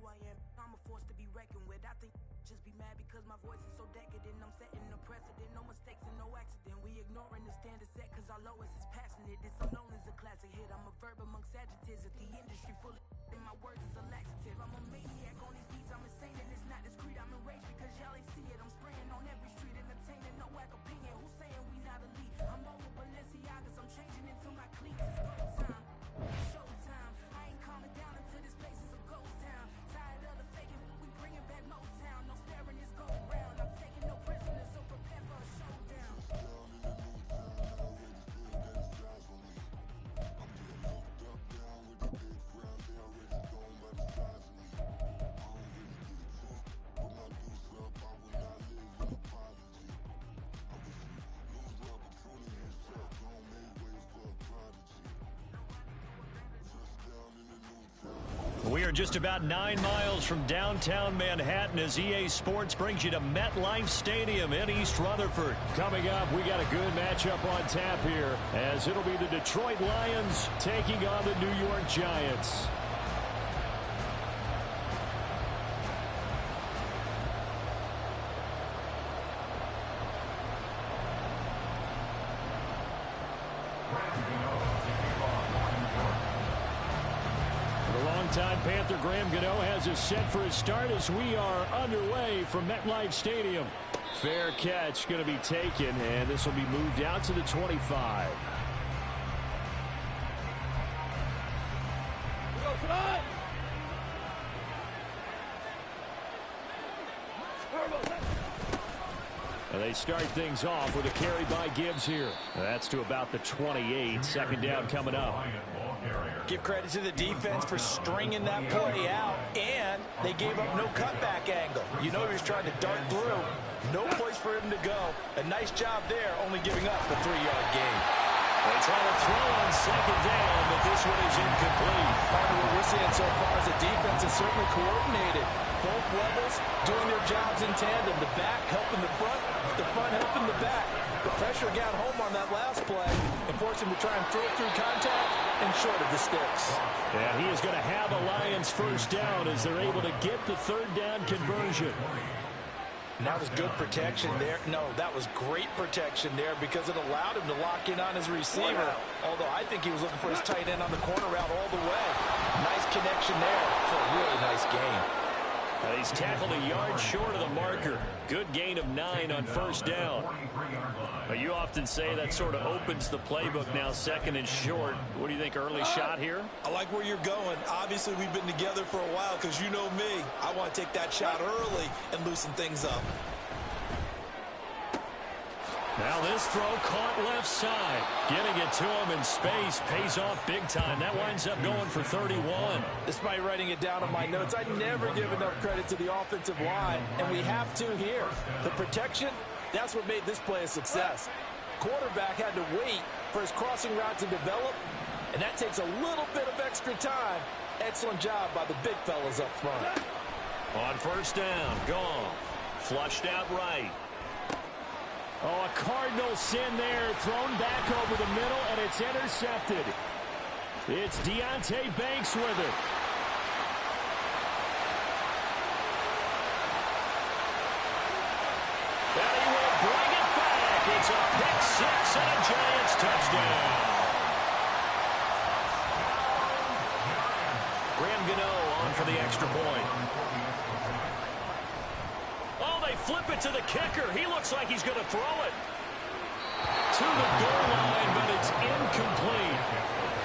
who I am. I'm a force to be reckoned with. I think just be mad because my voice is so decadent. I'm setting a precedent, no mistakes and no accident. We ignoring the standard set cause our lowest is passionate. This alone is a classic hit. I'm a verb amongst adjectives. If the industry full of and my words is a laxative. I'm a maniac on these beats. I'm insane and it's not discreet. I'm enraged because y'all ain't see it. I'm spraying on every street, entertaining no whack opinion. Who's saying we not elite? I'm over Balenciagas. I'm changing into my cliques. It's go time, showtime. I ain't calming down until this place is a ghost town. Tired of the faking, we bringing back Motown. No staring, this go round. I'm taking no prisoners, so prepare for a showdown. We are just about 9 miles from downtown Manhattan as EA Sports brings you to MetLife Stadium in East Rutherford. Coming up, we got a good matchup on tap here as it'll be the Detroit Lions taking on the New York Giants. Time Panther Graham Gano has us set for his start as we are underway from MetLife Stadium. Fair catch going to be taken, and this will be moved out to the 25. And they start things off with a carry by Gibbs here. That's to about the 28. Second down coming up. Give credit to the defense for stringing that play out, and they gave up no cutback angle. You know he was trying to dart through. No place for him to go. A nice job there, only giving up the 3-yard gain. They try to throw on second down, but this one is incomplete. Part of what we're seeing so far is the defense is certainly coordinated. Both levels doing their jobs in tandem. The back helping the front helping the back. The pressure got home on that last play and forced him to try and throw it through contact and short of the sticks. And he is going to have a Lions first down as they're able to get the third down conversion. And that was good protection there. No, that was great protection there because it allowed him to lock in on his receiver. Although I think he was looking for his tight end on the corner route all the way. Nice connection there for a really nice game. And he's tackled a yard short of the marker. Good gain of 9 on first down. But you often say that sort of opens the playbook now, second and short. What do you think, early shot here? I like where you're going. Obviously, we've been together for a while because you know me. I want to take that shot early and loosen things up. Now this throw caught left side. Getting it to him in space pays off big time. That winds up going for 31. Despite writing it down on my notes, I never give enough credit to the offensive line, and we have to here. The protection, that's what made this play a success. Quarterback had to wait for his crossing route to develop, and that takes a little bit of extra time. Excellent job by the big fellas up front. On first down, Goff. Flushed out right. Oh, a Cardinal sin there, thrown back over the middle, and it's intercepted. It's Deonte Banks with it. And he will bring it back. It's a pick six and a Giants touchdown. Graham Gano on for the extra point. Flip it to the kicker. He looks like he's going to throw it to the goal line, but it's incomplete.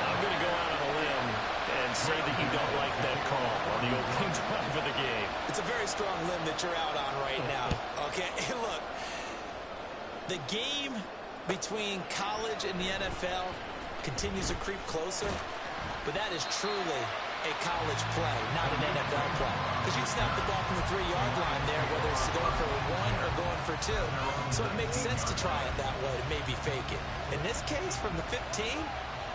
I'm going to go out on a limb and say that you don't like that call on the opening drive of the game. It's a very strong limb that you're out on right now. Okay, look, the game between college and the NFL continues to creep closer, but that is truly a college play, not an NFL play. Because you can snap the ball from the 3-yard line there, whether it's going for 1 or going for 2. So it makes sense to try it that way to maybe fake it. In this case, from the 15,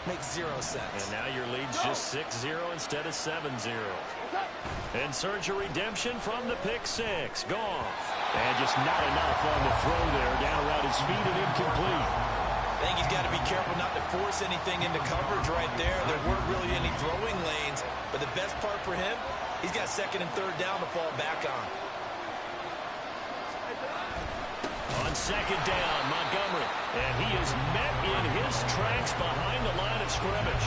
makes 0 sense. And now your lead's just 6-0 instead of 7-0. In search of redemption from the pick six. Goff. And just not enough on the throw there. Down around his feet and incomplete. I think he's got to be careful not to force anything into coverage right there. There weren't really any throwing lanes, but the best part for him, He's got second and third down to fall back on. On second down, Montgomery. And he is met in his tracks behind the line of scrimmage.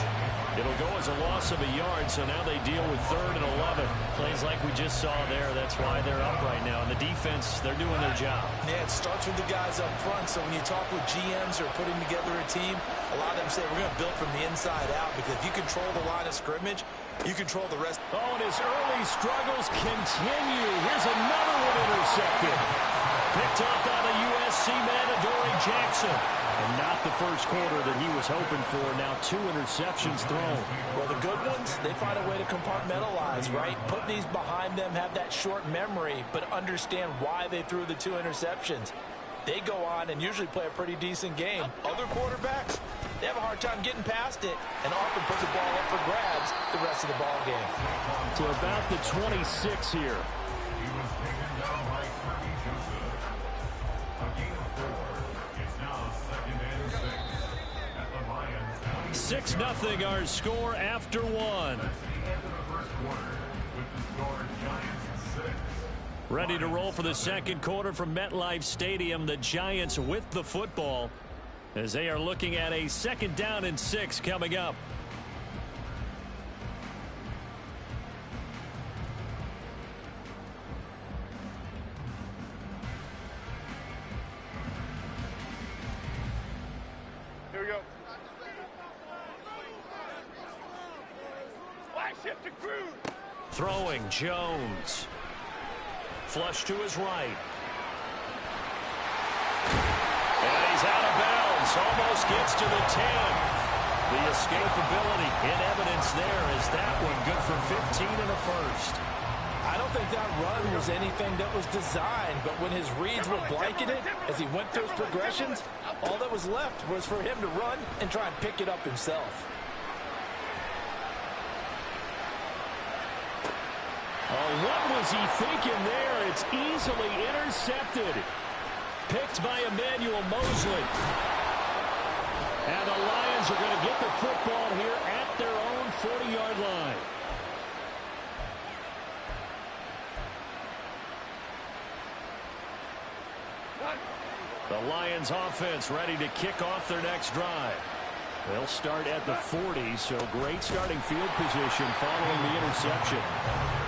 It'll go as a loss of a yard, so now they deal with 3rd and 11. Plays like we just saw there. That's why they're up right now. And the defense, they're doing their job. Yeah, it starts with the guys up front. So when you talk with GMs who are putting together a team, a lot of them say we're going to build from the inside out, because if you control the line of scrimmage, you control the rest. Oh, and his early struggles continue. Here's another one intercepted. Picked up by the USC man, Adoree Jackson. And not the first quarter that he was hoping for. Now 2 interceptions thrown. Well, the good ones, they find a way to compartmentalize, right? Put these behind them, have that short memory, but understand why they threw the 2 interceptions. They go on and usually play a pretty decent game. Other quarterbacks, they have a hard time getting past it and often put the ball up for grabs the rest of the ball game. To about the 26 here. 6-0 our score after 1. Ready to roll for the second quarter from MetLife Stadium. The Giants with the football as they are looking at a 2nd down and 6 coming up. Here we go. Throwing Jones. Flush to his right. And he's out of bounds. Almost gets to the 10. The escapability in evidence there. Is that one good for 15 and a first? I don't think that run was anything that was designed, but when his reads were blanketed as he went through his progressions, all that was left was for him to run and try and pick it up himself. Oh, what was he thinking there? It's easily intercepted. Picked by Emmanuel Mosley. And the Lions are going to get the football here at their own 40-yard line. The Lions offense ready to kick off their next drive. They'll start at the 40, so great starting field position following the interception.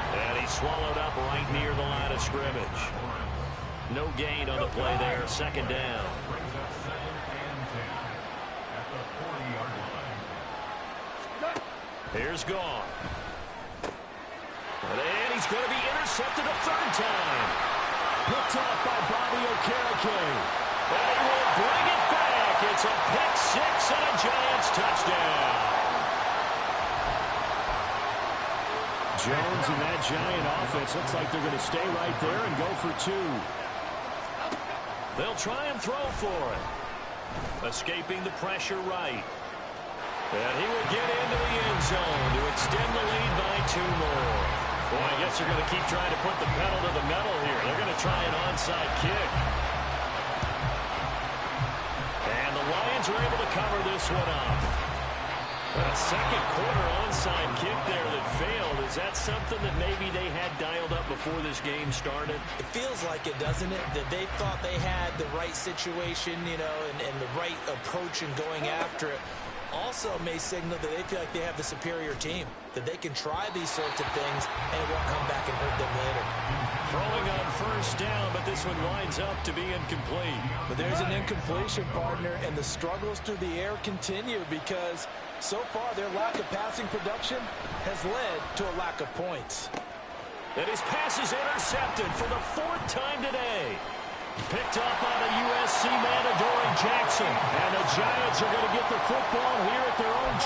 And he's swallowed up right near the line of scrimmage. No gain on the play there, 2nd down. Here's Gone. And he's going to be intercepted a 3rd time. Picked up by Bobby Okereke. And he will bring it back. It's a pick 6 and a Giants touchdown. Jones and that Giant offense looks like they're going to stay right there and go for 2. They'll try and throw for it. Escaping the pressure right. And he will get into the end zone to extend the lead by 2 more. Boy, I guess they're going to keep trying to put the pedal to the metal here. They're going to try an onside kick. And the Lions are able to cover this one up. A second quarter onside kick there that failed. Is that something that maybe they had dialed up before this game started? It feels like it, doesn't it? That they thought they had the right situation, you know, and the right approach in going after it. Also may signal that they feel like they have the superior team, that they can try these sorts of things and it won't come back and hurt them later. Throwing on 1st down, but this one winds up to be incomplete. But there's an incompletion, partner, and the struggles through the air continue because so far their lack of passing production has led to a lack of points. And his pass is intercepted for the 4th time today. Picked up by the USC man, Adoree Jackson. And the Giants are going to get the football here at their own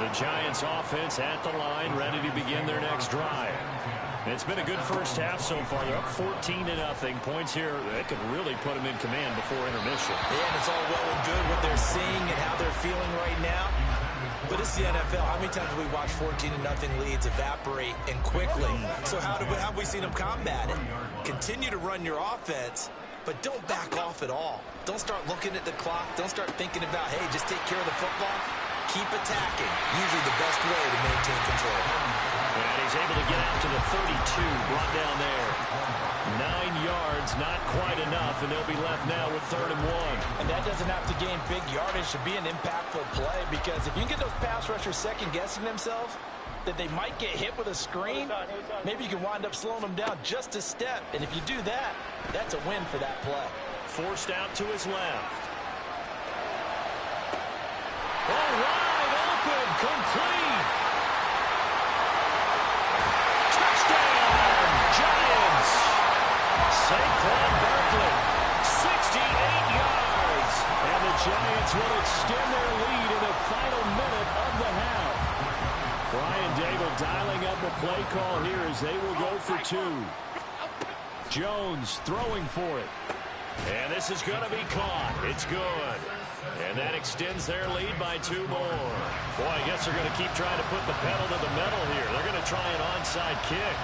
23. The Giants offense at the line, ready to begin their next drive. It's been a good first half so far. They're up 14-0. Points here, they could really put them in command before intermission. Yeah, and it's all well and good what they're seeing and how they're feeling right now. But it's the NFL. How many times have we watched 14-0 leads evaporate and quickly? So how have we seen them combat it? Continue to run your offense, but don't back off at all. Don't start looking at the clock. Don't start thinking about, hey, just take care of the football. Keep attacking. Usually the best way to maintain control. And he's able to get out to the 32, brought down there. 9 yards, not quite enough, and they'll be left now with 3rd and 1. And that doesn't have to gain big yardage to be an impactful play, because if you can get those pass rushers second-guessing themselves, that they might get hit with a screen, maybe you can wind up slowing them down just a step. And if you do that, that's a win for that play. Forced out to his left. Oh, wide open, complete. Touchdown, Giants. Saquon Barkley, 68 yards. And the Giants will extend their lead in the final minute of the half. Brian Dable dialing up a play call here as they will go for 2. Jones throwing for it. And this is going to be caught. It's good. And that extends their lead by 2 more. Boy, I guess they're going to keep trying to put the pedal to the metal here. They're going to try an onside kick.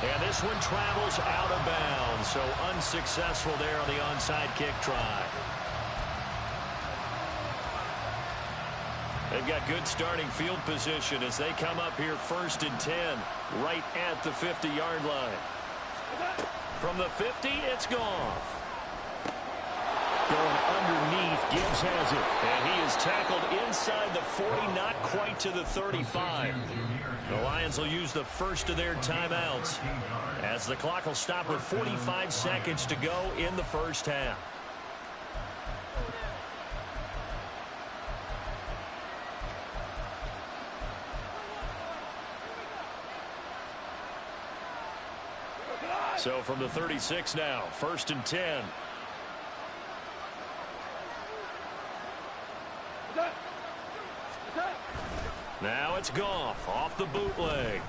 And this one travels out of bounds, so unsuccessful there on the onside kick try. They've got good starting field position as they come up here 1st and 10, right at the 50-yard line. From the 50, it's Goff. Going underneath, Gibbs has it. And he is tackled inside the 40, not quite to the 35. The Lions will use the first of their timeouts as the clock will stop with 45 seconds to go in the first half. So from the 36 now, 1st and 10. Now it's Goff off the bootleg.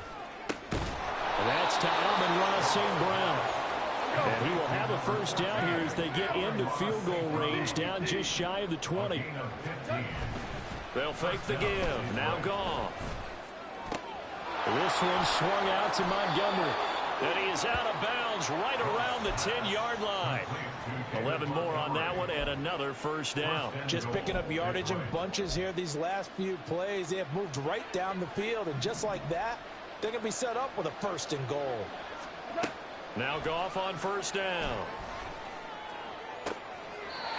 And that's to Amon-Ra St. Brown. And he will have a first down here as they get into field goal range, down just shy of the 20. They'll fake the give. Now Goff. This one swung out to Montgomery. And he is out of bounds right around the 10-yard line. 11 more on that one and another first down. Just picking up yardage in bunches here these last few plays. They have moved right down the field, and just like that, they're going to be set up with a 1st and goal. Now Goff on 1st down.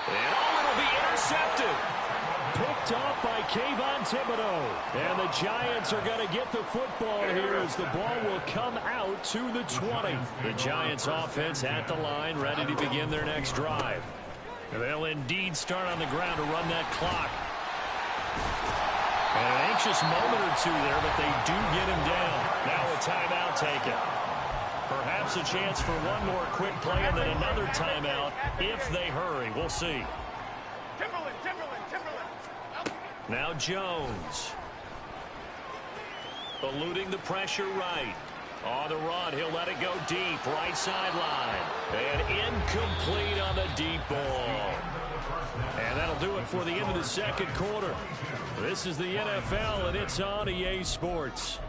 And it'll be intercepted. Picked off by Kayvon Thibodeau. And the Giants are going to get the football here as the ball will come out to the 20. The Giants offense at the line, ready to begin their next drive. They'll indeed start on the ground to run that clock. And an anxious moment or two there, but they do get him down. Now a timeout taken. Perhaps a chance for one more quick play and then another timeout if they hurry. We'll see. Now Jones. Eluding the pressure right. On the run, he'll let it go deep. Right sideline. And incomplete on the deep ball. And that'll do it for the end of the second quarter. This is the NFL, and it's on EA Sports.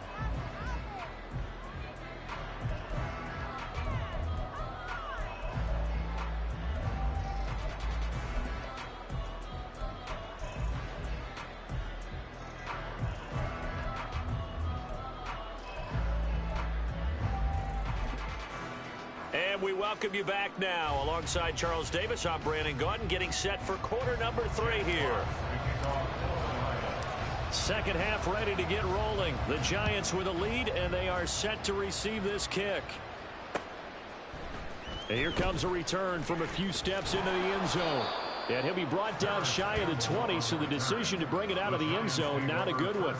And we welcome you back now. Alongside Charles Davis, I'm Brandon Gaudin, getting set for quarter number 3 here. Second half ready to get rolling. The Giants with a lead, and they are set to receive this kick. And here comes a return from a few steps into the end zone. And he'll be brought down shy of the 20, so the decision to bring it out of the end zone, not a good one.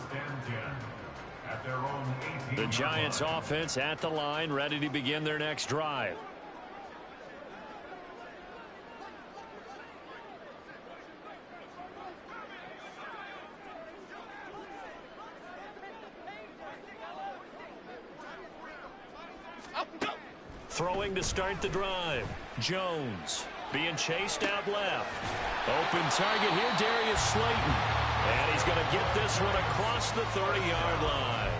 The Giants offense at the line, ready to begin their next drive. Throwing to start the drive. Jones being chased out left. Open target here, Darius Slayton. And he's going to get this one across the 30-yard line.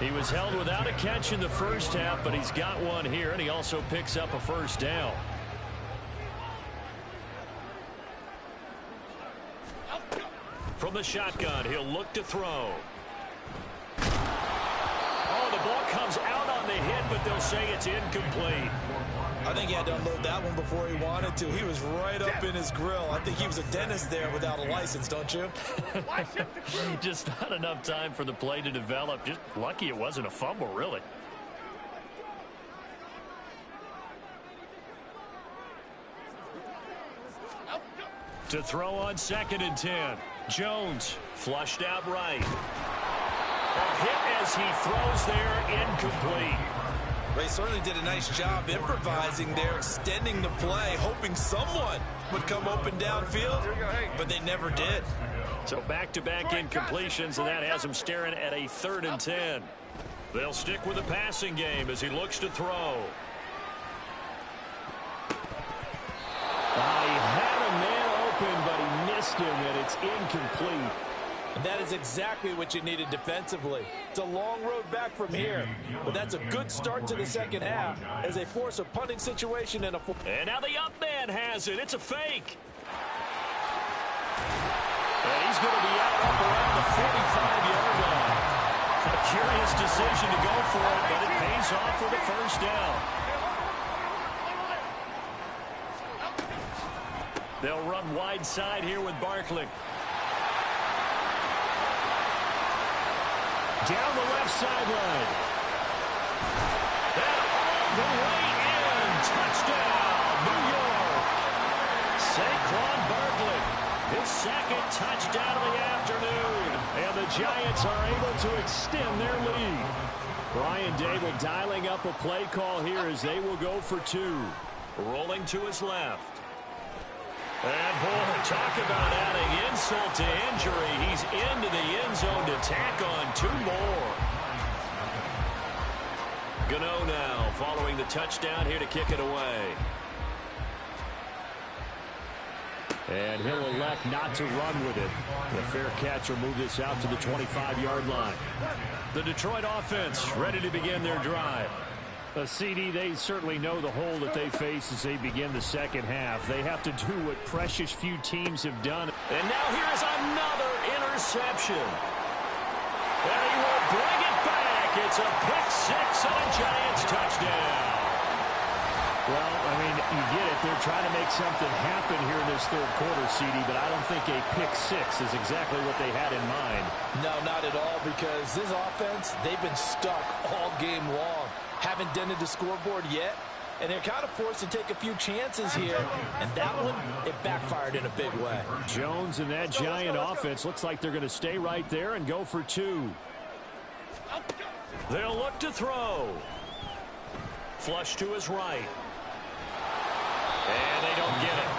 He was held without a catch in the first half, but he's got one here, and he also picks up a first down. From the shotgun, he'll look to throw. Oh, the ball comes out on the hit, but they'll say it's incomplete. I think he had to unload that one before he wanted to. He was right up in his grill. I think he was a dentist there without a license, don't you? Just not enough time for the play to develop. Just lucky it wasn't a fumble, really. To throw on 2nd and 10. Jones flushed out right. A hit as he throws there, incomplete. They certainly did a nice job improvising there, extending the play, hoping someone would come open downfield, but they never did. So back-to-back incompletions, and that has him staring at a 3rd and 10. They'll stick with the passing game as he looks to throw. He had a man open, but he missed him, and it's incomplete. And that is exactly what you needed defensively. It's a long road back from here, but that's a good start to the second half as they force a punting situation and And now the up man has it. It's a fake. And he's going to be out up around the 45-yard line. A curious decision to go for it, but it pays off for the first down. They'll run wide side here with Barkley. Down the left sideline. And all the way in. Touchdown, New York. Saquon Barkley, his 2nd touchdown of the afternoon. And the Giants are able to extend their lead. Brian Dable dialing up a play call here as they will go for 2. Rolling to his left. And, boy, talk about adding insult to injury. He's into the end zone to tack on 2 more. Gano now following the touchdown here to kick it away. And he'll elect not to run with it. The fair catch will move this out to the 25-yard line. The Detroit offense ready to begin their drive. CD, they certainly know the hole that they face as they begin the second half. They have to do what precious few teams have done. And now here's another interception. And he will bring it back. It's a pick 6 and a Giants touchdown. Well, I mean, you get it. They're trying to make something happen here in this 3rd quarter, CD, but I don't think a pick 6 is exactly what they had in mind. No, not at all, because this offense, they've been stuck all game long. Haven't dented the scoreboard yet, and they're kind of forced to take a few chances here, and that one, it backfired in a big way. Jones and that Giant offense looks like they're going to stay right there and go for 2. They'll look to throw. Flush to his right. And they don't get it.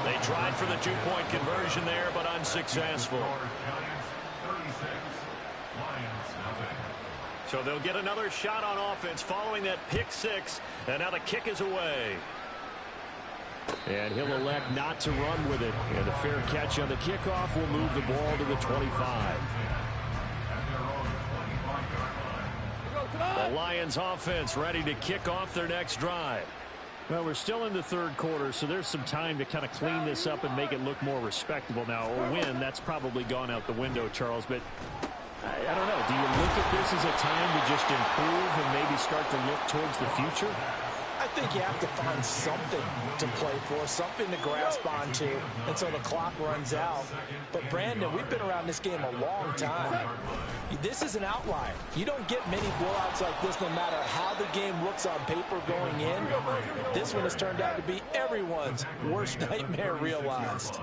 They tried for the 2-point conversion there, but unsuccessful. So they'll get another shot on offense following that pick 6, and now the kick is away. And he'll elect not to run with it. And a fair catch on the kickoff will move the ball to the 25. The Lions offense ready to kick off their next drive. Well, we're still in the 3rd quarter, so there's some time to kind of clean this up and make it look more respectable. Now, a win, that's probably gone out the window, Charles, but I don't know. Do you look at this as a time to just improve and maybe start to look towards the future? I think you have to find something to play for, something to grasp onto until the clock runs out. But, Brandon, we've been around this game a long time. This is an outlier. You don't get many blowouts like this no matter how the game looks on paper going in. This one has turned out to be everyone's worst nightmare realized.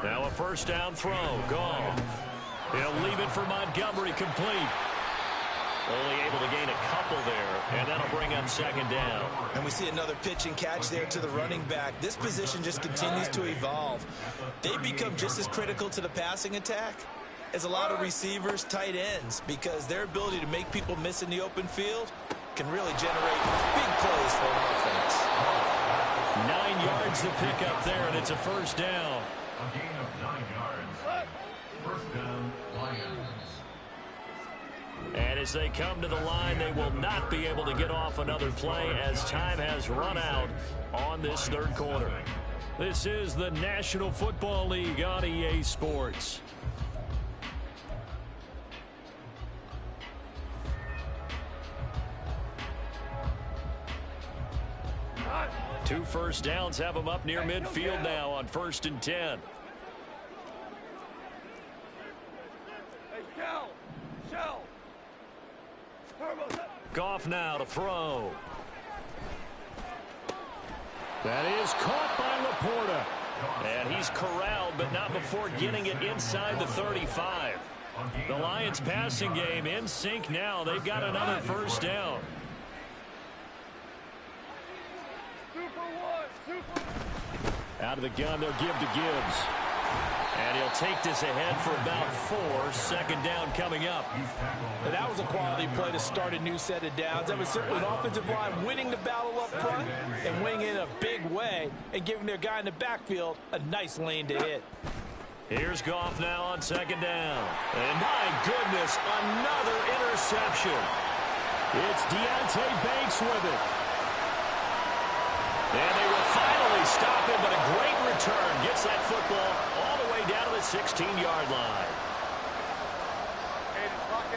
Now a 1st down throw. Gone. He'll leave it for Montgomery, complete. Only able to gain a couple there, and that'll bring up 2nd down. And we see another pitch and catch there to the running back. This position just continues to evolve. They become just as critical to the passing attack as a lot of receivers, tight ends, because their ability to make people miss in the open field can really generate big plays for an offense. 9 yards to pick up there, and it's a 1st down. A gain of 9 yards. 1st down, Lions. And as they come to the line, they will not be able to get off another play as time has run out on this 3rd quarter. This is the National Football League on EA Sports. Two first downs have them up near midfield now on 1st and 10. Goff now to throw. That is caught by Laporta. And he's corralled, but not before getting it inside the 35. The Lions passing game in sync now. They've got another first down. Out of the gun, they'll give to Gibbs. And he'll take this ahead for about 4. 2nd down coming up. And that was a quality play to start a new set of downs. That was simply an offensive line winning the battle up front and winning it in a big way and giving their guy in the backfield a nice lane to hit. Here's Goff now on 2nd down. And my goodness, another interception. It's Deontay Banks with it. And they will finally stop him, but a great return. Gets that football all the way down to the 16-yard line.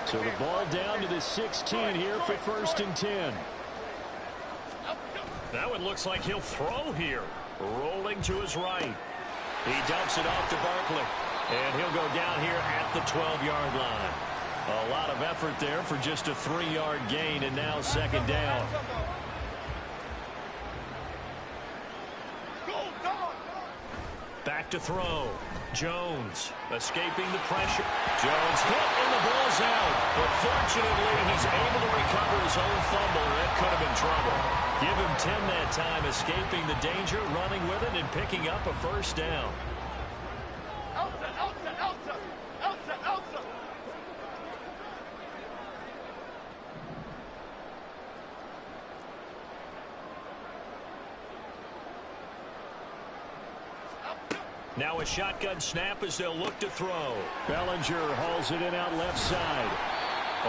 So the ball down to the 16 here for 1st and 10. That one looks like he'll throw here. Rolling to his right. He dumps it off to Barkley. And he'll go down here at the 12-yard line. A lot of effort there for just a 3-yard gain, and now 2nd down. Back to throw. Jones escaping the pressure. Jones hit and the ball's out. But fortunately, he's able to recover his own fumble. That could have been trouble. Give him 10 that time, escaping the danger, running with it, and picking up a first down. Now a shotgun snap as they'll look to throw. Bellinger hauls it in out left side.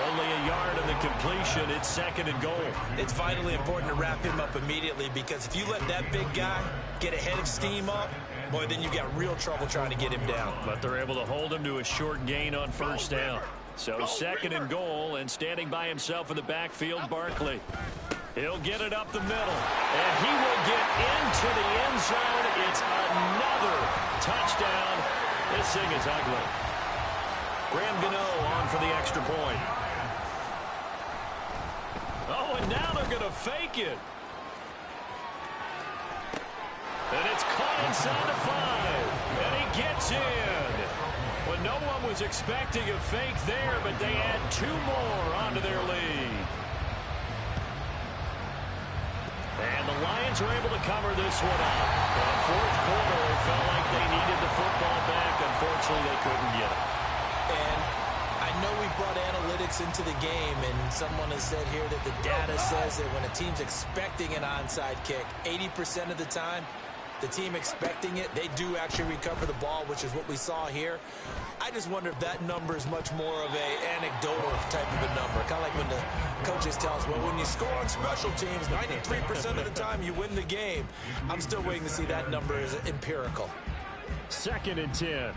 Only a yard of the completion. It's 2nd and goal. It's vitally important to wrap him up immediately, because if you let that big guy get ahead of steam up, boy, then you got real trouble trying to get him down. But they're able to hold him to a short gain on 1st down. So 2nd and goal, and standing by himself in the backfield, Barkley. He'll get it up the middle, and he will get into the end zone. It's another touchdown. This thing is ugly. Graham Gano on for the extra point. Oh, and now they're going to fake it. And it's caught inside the 5, and he gets in. Well, no one was expecting a fake there, but they add 2 more onto their lead. And the Lions are able to cover this one up. In the 4th quarter, it felt like they needed the football back. Unfortunately, they couldn't get it. And I know we brought analytics into the game, and someone has said here that the data says that when a team's expecting an onside kick, 80% of the time, the team expecting it, they do actually recover the ball, which is what we saw here. I just wonder if that number is much more of a anecdotal type of a number. Kind of like when the coaches tell us, well, when you score on special teams, 93% of the time you win the game. I'm still waiting to see that number is empirical. 2nd and 10.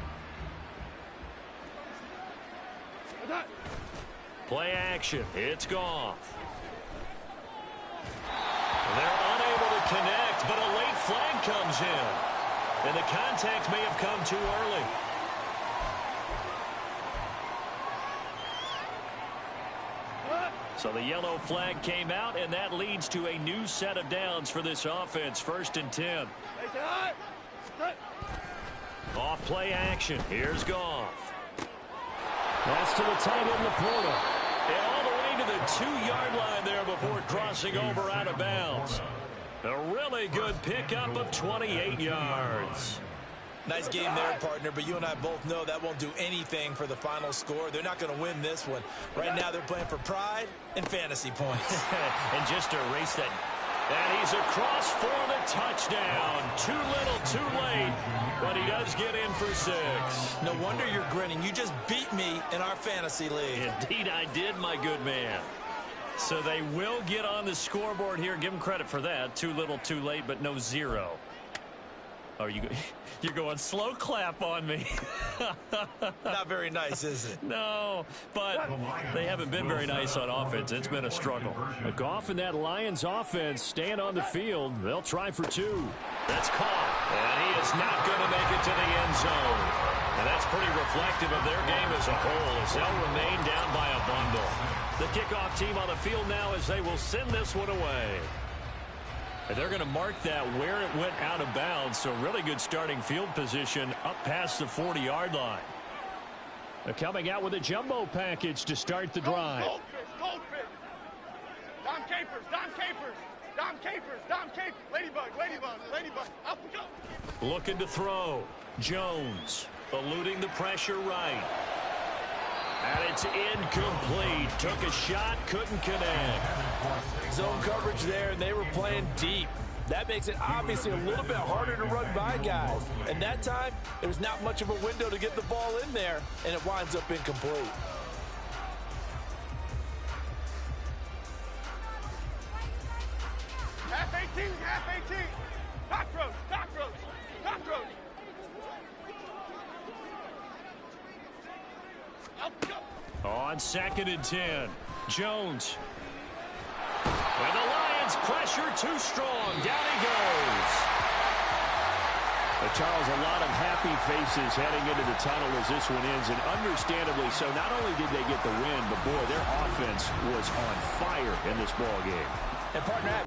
Play action. It's Goff. They're unable to connect, but a late flag comes in. And the contact may have come too early. So the yellow flag came out, and that leads to a new set of downs for this offense. 1st and 10. Off play action. Here's Goff. That's to the tight end, Laporta. And all the way to the 2-yard line there before crossing over out of bounds. A really good pickup of 28 yards. Nice game there, partner, but you and I both know that won't do anything for the final score. They're not going to win this one. Right now they're playing for pride and fantasy points. And just to erase that. And he's across for the touchdown. Too little, too late, but he does get in for 6. No wonder you're grinning. You just beat me in our fantasy league. Indeed I did, my good man. So they will get on the scoreboard here. Give them credit for that. Too little, too late, but no 0. Are you? You're going slow clap on me. Not very nice, is it? No, but they haven't been very nice on offense. It's been a struggle. Goff and that Lions offense staying on the field. They'll try for 2. That's caught, and he is not going to make it to the end zone. And that's pretty reflective of their game as a whole, as they'll remain down by a bundle. The kickoff team on the field now as they will send this one away. And they're going to mark that where it went out of bounds, so really good starting field position up past the 40-yard line. They're coming out with a jumbo package to start the drive. Goldfish. Dom Capers. Ladybug. Up we go. Looking to throw. Jones eluding the pressure right. And it's incomplete. Took a shot, couldn't connect. Zone coverage there, and they were playing deep. That makes it obviously a little bit harder to run by guys. And that time, there was not much of a window to get the ball in there, and it winds up incomplete. Half 18. Cockroach. Up we go. On 2nd and 10, Jones. And the Lions pressure too strong. Down he goes. But Charles, a lot of happy faces heading into the tunnel as this one ends, and understandably so. Not only did they get the win, but boy, their offense was on fire in this ball game. And partner,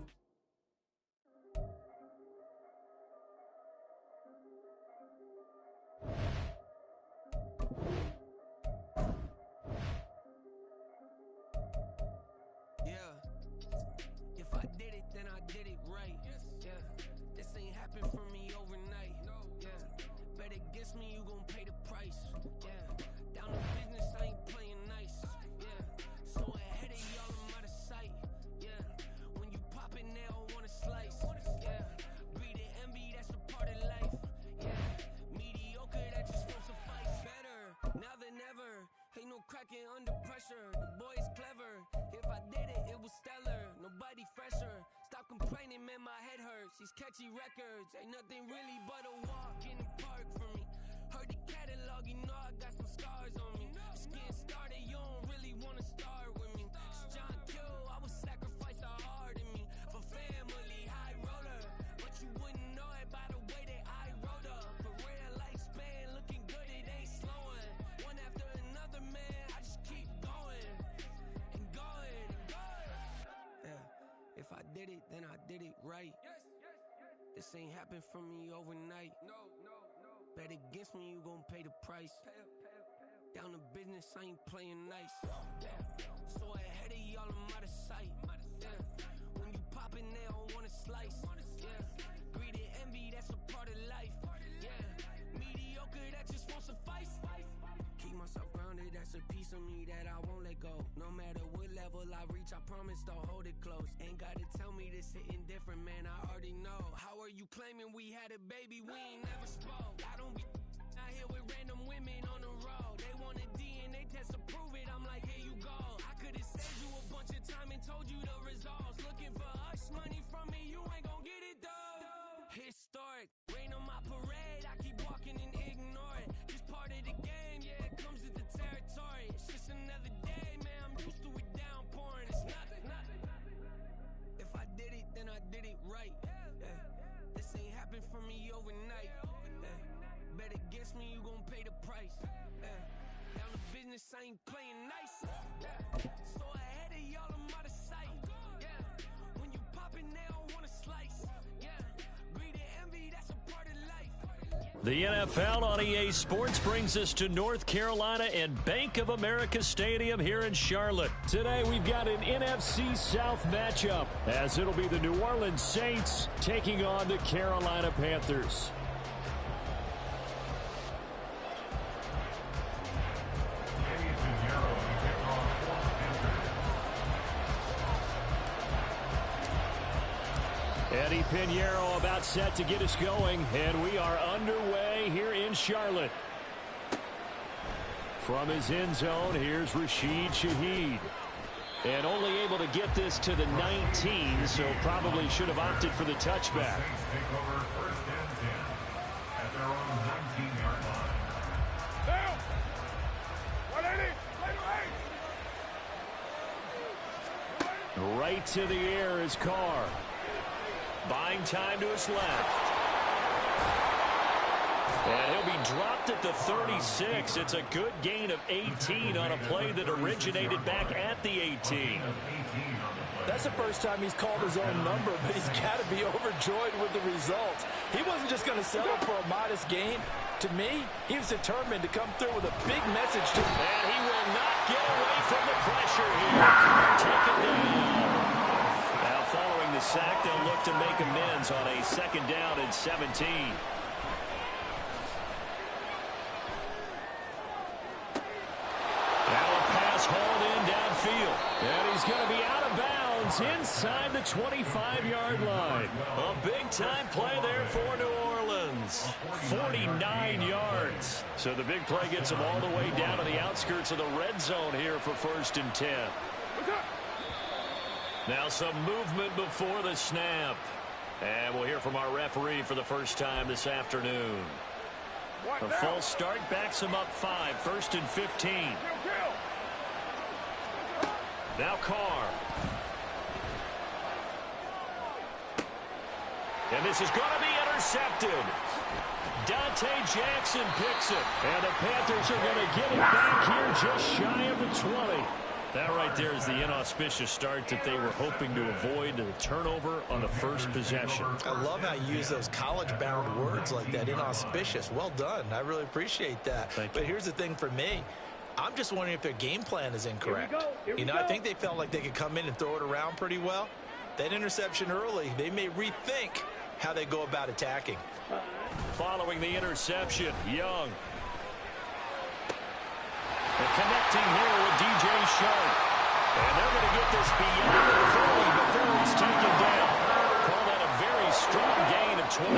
under pressure, the boy's clever. If I did it, it was stellar. Nobody fresher. Stop complaining, man, my head hurts. These catchy records ain't nothing really but a walk in the park for me. Heard the catalog, you know I got some scars on me. Just getting started, you don't really wanna start with me. It's John Q, I would sacrifice the heart in me for family, high roller. But you wouldn't know it by the way that I wrote up. For real lifespan, looking good, it ain't slowing. One after another, man. If I did it, then I did it right. This ain't happened for me overnight. Bet against me, you gon' pay the price. Down to business, I ain't playing nice. So ahead of y'all, I'm out of sight. When you poppin', they don't wanna slice. Greed and envy, that's a part of life. Mediocre, that just won't suffice. Keep myself grounded, that's a piece of me that I won't let go. No matter what level I reach, I promise to hold it close. Ain't gotta tell me this hitting different, man, I already know. How are you claiming we had a baby, we ain't never spoke? I don't be out here with random women on the road. They want a DNA test to prove it, I'm like, here you go. I could've saved you a bunch of time and told you the results. Looking for hush money from me, you ain't gon' get it though. Historic, rain on my parade, I keep walking and ignore it. Just part of the game, yeah, it comes with the territory. It's just another day, man, I'm used to it downpouring. It's nothing. If I did it, then I did it right. This ain't happened for me overnight. Bet against me, you gon' pay the price. Down to business, I ain't playing nice. So ahead of y'all, I'm out of sight. When you poppin', they don't wanna slice. Greed and envy, that's a part of life. The NFL on EA Sports brings us to North Carolina and Bank of America Stadium here in Charlotte. Today we've got an NFC South matchup as it'll be the New Orleans Saints taking on the Carolina Panthers. Eddie Pinheiro about set to get us going, and we are underway here in Charlotte. From his end zone, here's Rashid Shaheed. And only able to get this to the 19, so probably should have opted for the touchback. Right to the air is Carr. Buying time to his left. And he'll be dropped at the 36. It's a good gain of 18 on a play that originated back at the 18. That's the first time he's called his own number, but he's got to be overjoyed with the results. He wasn't just going to settle for a modest gain. To me, he was determined to come through with a big message to him. And he will not get away from the pressure here. Take it down. Now following the sack, they'll look to make amends on a 2nd down and 17. Now a pass hauled in downfield. And he's going to be out of bounds inside the 25-yard line. A big-time play there for New Orleans. 49 yards. So the big play gets them all the way down to the outskirts of the red zone here for 1st and 10. Now some movement before the snap. And we'll hear from our referee for the first time this afternoon. A false start backs him up 5, 1st and 15. Now Carr. And this is going to be intercepted. Dante Jackson picks it. And the Panthers are going to get it back here just shy of the 20. That right there is the inauspicious start that they were hoping to avoid, the turnover on the first possession. I love how you use those college-bound words like that, inauspicious. Well done. I really appreciate that. But here's the thing for me. I'm just wondering if their game plan is incorrect. You know, I think they felt like they could come in and throw it around pretty well. That interception early, they may rethink how they go about attacking. Following the interception, Young. And connecting here with DJ Sharp. And they're going to get this beyond the 30 before he's taken down. Call that a very strong gain of 24.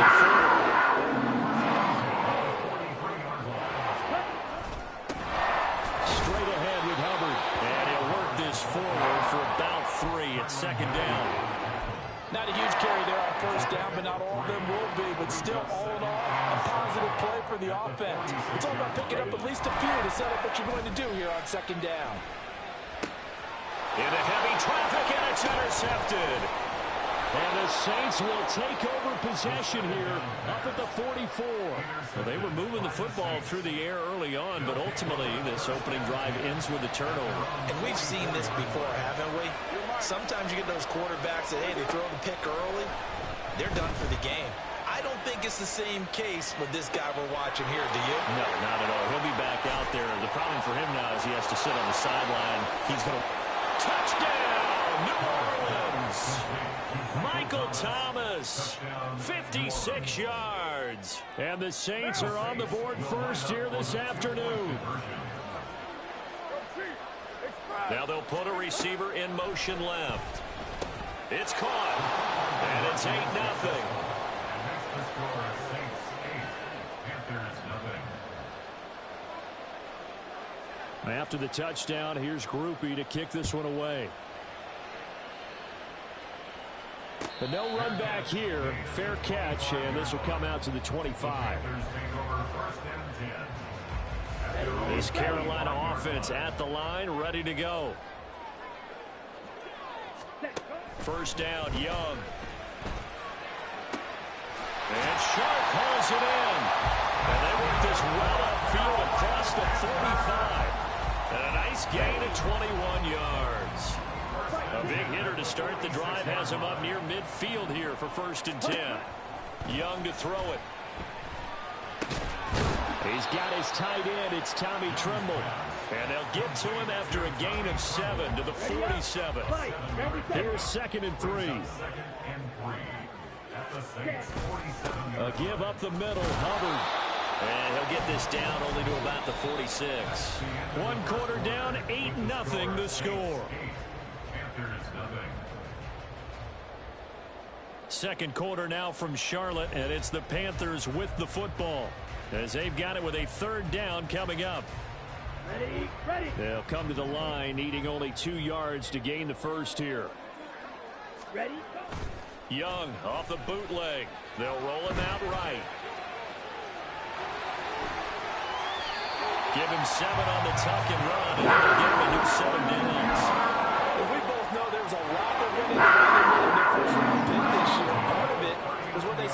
Straight ahead with Hubbard. And he'll work this forward for about 3 at 2nd down. Not a huge carry there on 1st down, but not all of them will be. But still, all in all, a positive play for the offense. It's all about picking up at least a few to set up what you're going to do here on 2nd down. Into heavy traffic, and it's intercepted. And the Saints will take over possession here up at the 44. Well, they were moving the football through the air early on, but ultimately this opening drive ends with a turnover. And we've seen this before, haven't we? Sometimes you get those quarterbacks that, hey, they throw the pick early. They're done for the game. I don't think it's the same case with this guy we're watching here, do you? No, not at all. He'll be back out there. The problem for him now is he has to sit on the sideline. He's going to... Touchdown, New Orleans! Michael Thomas, 56 yards. And the Saints are on the board first here this afternoon. Now they'll put a receiver in motion left. It's caught. And it's 8-0. After the touchdown, here's Groupie to kick this one away. But no run back here. Fair catch, and this will come out to the 25. This Carolina offense at the line, ready to go. 1st down, Young. And Sharp pulls it in. And they work this well upfield across the 45. And a nice gain of 21 yards. A big hitter to start the drive has him up near midfield here for 1st and 10. Young to throw it. He's got his tight end. It's Tommy Tremble. And they'll get to him after a gain of 7 to the 47. Here's 2nd and 3. A give up the middle. Hubbard. And he'll get this down only to about the 46. 1 quarter down, 8-0 the score. 2nd quarter now from Charlotte, and it's the Panthers with the football as they've got it with a 3rd down coming up. Ready. They'll come to the line, needing only 2 yards to gain the first here. Ready. Young off the bootleg. They'll roll him out right. Give him 7 on the tuck and run, and they'll give him a new 7 downs. We both know there's a lot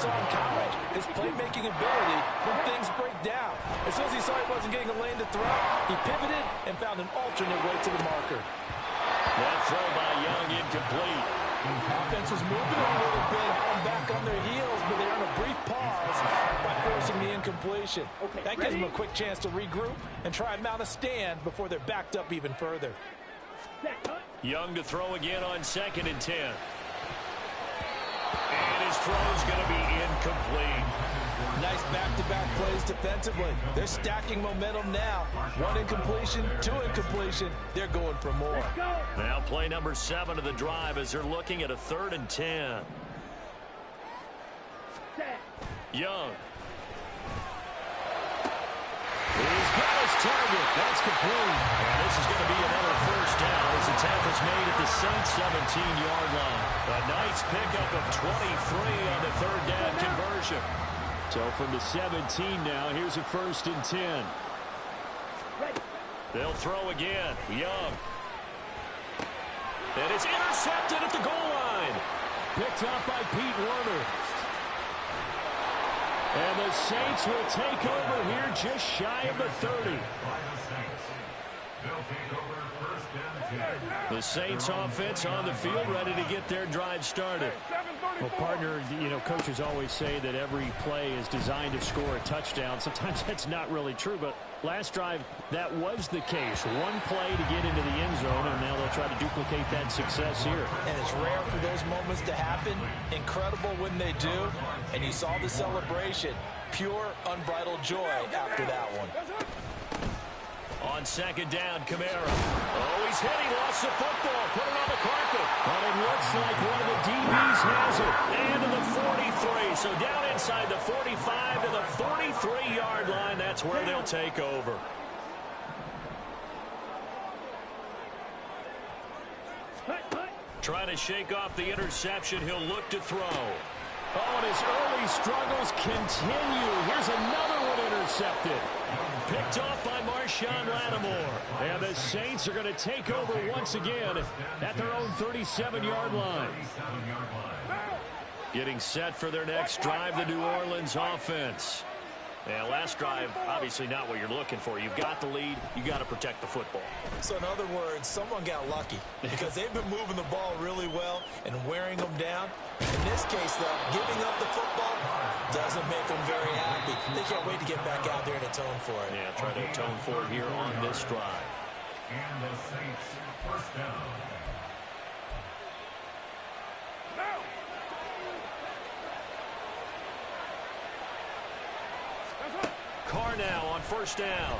saw in college, his playmaking ability when things break down. As soon as he saw he wasn't getting a lane to throw, he pivoted and found an alternate way to the marker. That throw by Young incomplete. Offense was moving a little bit, held back on their heels, but they're on a brief pause by forcing the incompletion. That gives them a quick chance to regroup and try and mount a stand before they're backed up even further. Young to throw again on 2nd and 10. And his throw's going to be incomplete. Nice back-to-back plays defensively. They're stacking momentum now. 1 incompletion, 2 incompletion. They're going for more. Now play number 7 of the drive as they're looking at a 3rd and 10. Young. He's got his target. That's complete. And this is going to be another first down as the tackle's made at the Saints 17-yard line. A nice pickup of 23 on the 3rd down conversion. So from the 17 now, here's a 1st and 10. They'll throw again. Young. And it's intercepted at the goal line. Picked up by Pete Werner. And the Saints will take over here just shy of the 30. The Saints offense on the field ready to get their drive started. Well, partner, you know, coaches always say that every play is designed to score a touchdown. Sometimes that's not really true, but last drive, that was the case. One play to get into the end zone, and now they'll try to duplicate that success here. And it's rare for those moments to happen. Incredible when they do. And you saw the celebration. Pure, unbridled joy after that one. On 2nd down, Kamara. Oh, he's hit. He lost the football. Put it on the carpet. But it looks like one of the DBs has it. And to the 43. So down inside the 45 to the 43-yard line. That's where they'll take over. Trying to shake off the interception. He'll look to throw. Oh, and his early struggles continue. Here's another one intercepted. Picked off by Marshawn Lattimore. And the Saints are going to take over once again at their own 37-yard line. Getting set for their next drive, the New Orleans offense. And last drive, obviously not what you're looking for. You've got the lead. You got to protect the football. So in other words, someone got lucky because they've been moving the ball really well and wearing them down. In this case, though, giving up the football doesn't make them very happy. They can't wait to get back out there and atone for it. Yeah, try to atone for it here on this drive. And the Saints first down. Carr now on 1st down.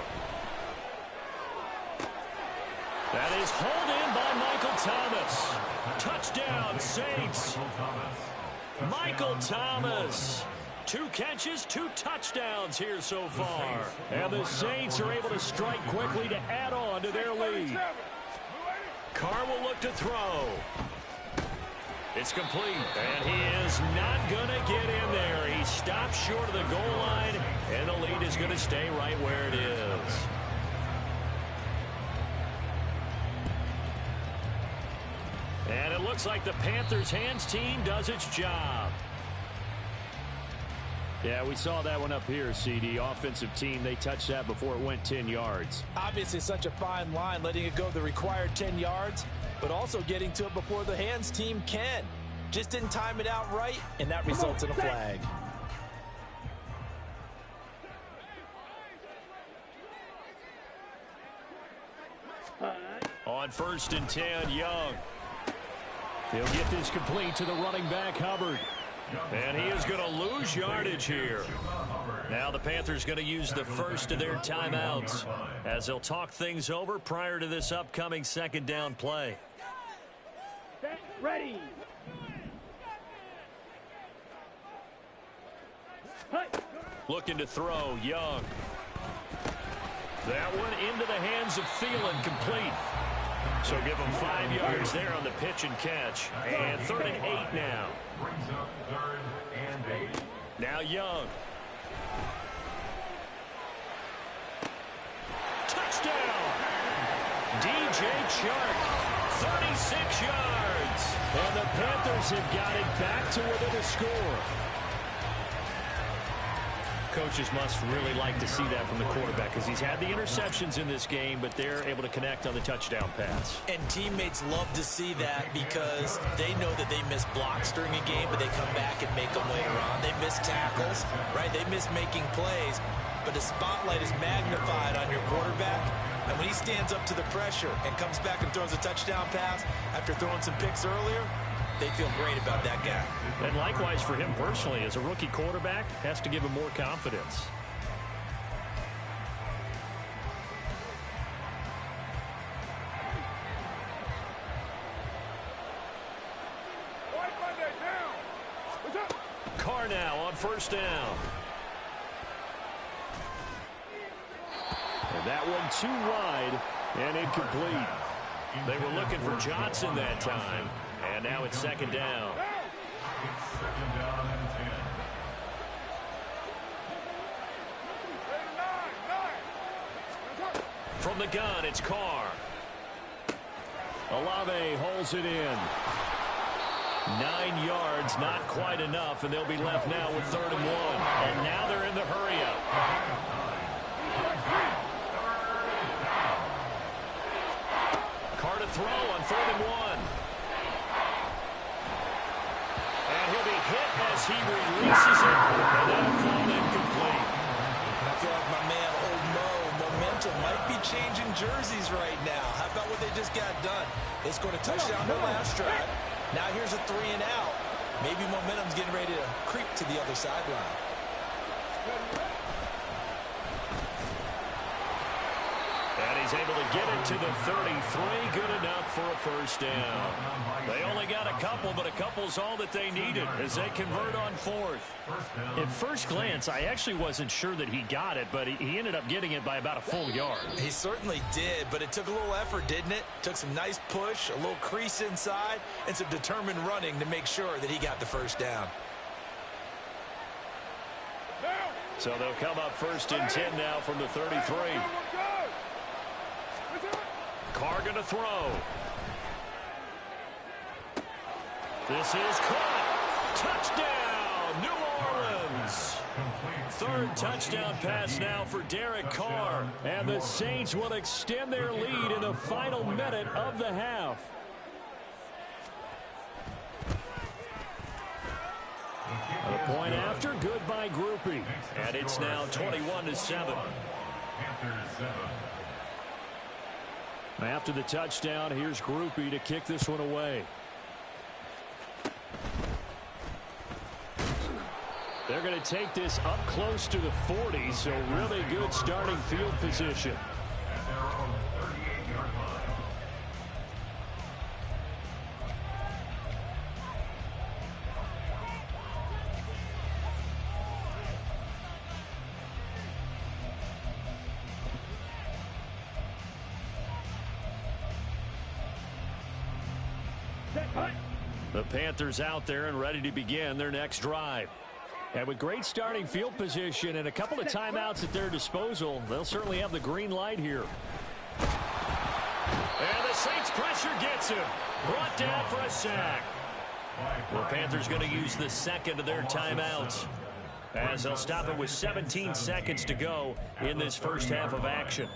That is hauled in by Michael Thomas. Touchdown, Saints. Michael Thomas. 2 catches, 2 touchdowns here so far. And the Saints are able to strike quickly to add on to their lead. Carr will look to throw. It's complete, and he is not going to get in there. He stops short of the goal line, and the lead is going to stay right where it is. And it looks like the Panthers' hands team does its job. Yeah, we saw that one up here, CD. Offensive team, they touched that before it went 10 yards. Obviously such a fine line, letting it go the required 10 yards, but also getting to it before the hands team can. Just didn't time it out right, and that results in a flag. On 1st and 10, Young. They'll get this complete to the running back, Hubbard. And he is going to lose yardage here. Now the Panthers going to use the first of their timeouts as they'll talk things over prior to this upcoming 2nd down play. Set, ready. Looking to throw, Young. That one into the hands of Thielen, complete. So give him 5 yards there on the pitch and catch. And 3rd and 8 now. Brings up 3rd and 8. Now Young. Touchdown! DJ Chark, 36 yards. And the Panthers have got it back to within a score. coaches must really like to see that from the quarterback because he's had the interceptions in this game, but they're able to connect on the touchdown pass. And teammates love to see that because they know that they miss blocks during a game, but they come back and make them later on. They miss tackles, right? They miss making plays, but the spotlight is magnified on your quarterback. And when he stands up to the pressure and comes back and throws a touchdown pass after throwing some picks earlier, they feel great about that guy. And likewise for him personally, as a rookie quarterback, has to give him more confidence. Carr now on first down. And that one too wide and incomplete. They were looking for Johnson that time. And now it's second down. It's second down and 10. From the gun, it's Carr. Olave holds it in. 9 yards, not quite enough, and they'll be left now with 3rd and 1. And now they're in the hurry-up. Carr to throw on 3rd and 1. And he'll be hit as he releases it, and that'll fall incomplete. And I feel like my man, Old Mo, momentum might be changing jerseys right now. How about what they just got done? They scored a touchdown the last drive. Now here's a 3 and out. Maybe momentum's getting ready to creep to the other sideline. And he's able to get it to the 33. Good enough for a first down. They only got a couple, but a couple's all that they needed as they convert on 4th. At first glance, I actually wasn't sure that he got it, but he ended up getting it by about a full yard. He certainly did, but it took a little effort, didn't it? Took some nice push, a little crease inside, and some determined running to make sure that he got the first down. So they'll come up 1st and 10 now from the 33. Carr going to throw. This is caught. Touchdown, New Orleans. 3rd touchdown pass now for Derek Carr. And the Saints will extend their lead in the final minute of the half. A point after, good by Groupie. And it's now 21-7. After the touchdown, here's Groupie to kick this one away. They're going to take this up close to the 40, so really good starting field position. At their own 38-yard line. The Panthers out there and ready to begin their next drive. And with great starting field position and a couple of timeouts at their disposal, they'll certainly have the green light here. And the Saints pressure gets him. Brought down for a sack. The Panthers going to use the second of their timeouts, as they'll stop it with 17 seconds to go in this first half of action.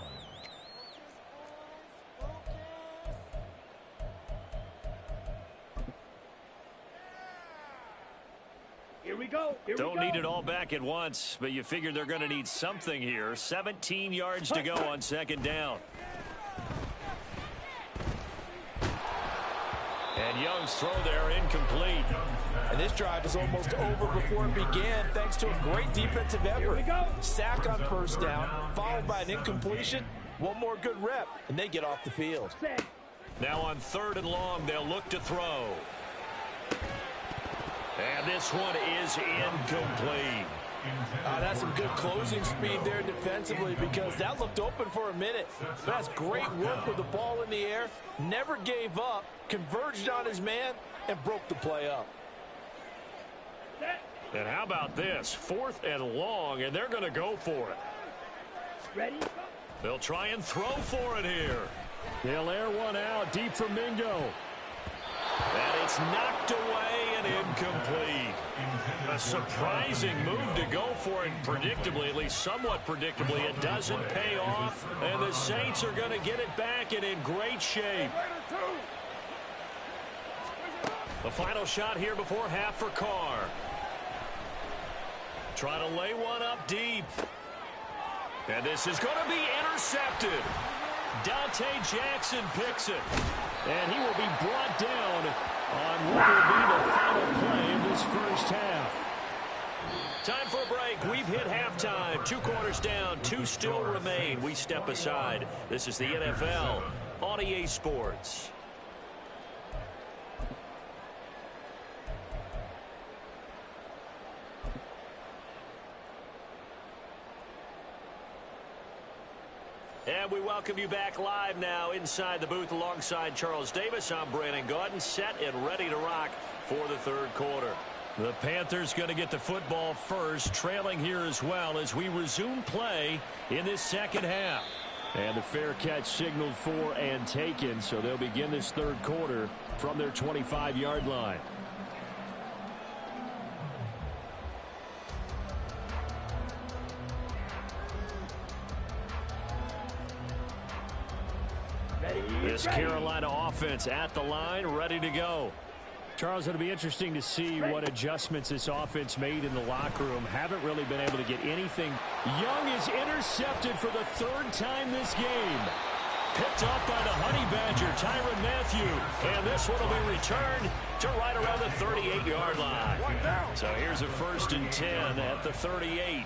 Don't need it all back at once, but you figure they're going to need something here. 17 yards to go on second down. And Young's throw there incomplete. And this drive is almost over before it began, thanks to a great defensive effort. Sack on first down, followed by an incompletion. One more good rep, and they get off the field. Now on 3rd and long, they'll look to throw. And this one is incomplete. That's some good closing speed there defensively because that looked open for a minute. But that's great work with the ball in the air. Never gave up, converged on his man, and broke the play up. And how about this? 4th and long, and they're going to go for it. Ready? They'll try and throw for it here. They'll air one out deep from Mingo. And it's knocked away and incomplete. A surprising move to go for it predictably, at least somewhat predictably. It doesn't pay off, and the Saints are going to get it back and in great shape. The final shot here before half for Carr. Try to lay one up deep. And this is going to be intercepted. Dante Jackson picks it. And he will be brought down on what will be the final play of this first half. Time for a break. We've hit halftime. 2 quarters down. 2 still remain. We step aside. This is the NFL on EA Sports. And we welcome you back live now inside the booth alongside Charles Davis. I'm Brandon Gaudin, set and ready to rock for the third quarter. The Panthers going to get the football first, trailing here as well as we resume play in this second half. And the fair catch signaled for and taken, so they'll begin this third quarter from their 25-yard line. This Carolina offense at the line, ready to go. Charles, it'll be interesting to see what adjustments this offense made in the locker room. Haven't really been able to get anything. Young is intercepted for the 3rd time this game. Picked off by the Honey Badger, Tyrann Mathieu. And this one will be returned to right around the 38-yard line. So here's a 1st and 10 at the 38.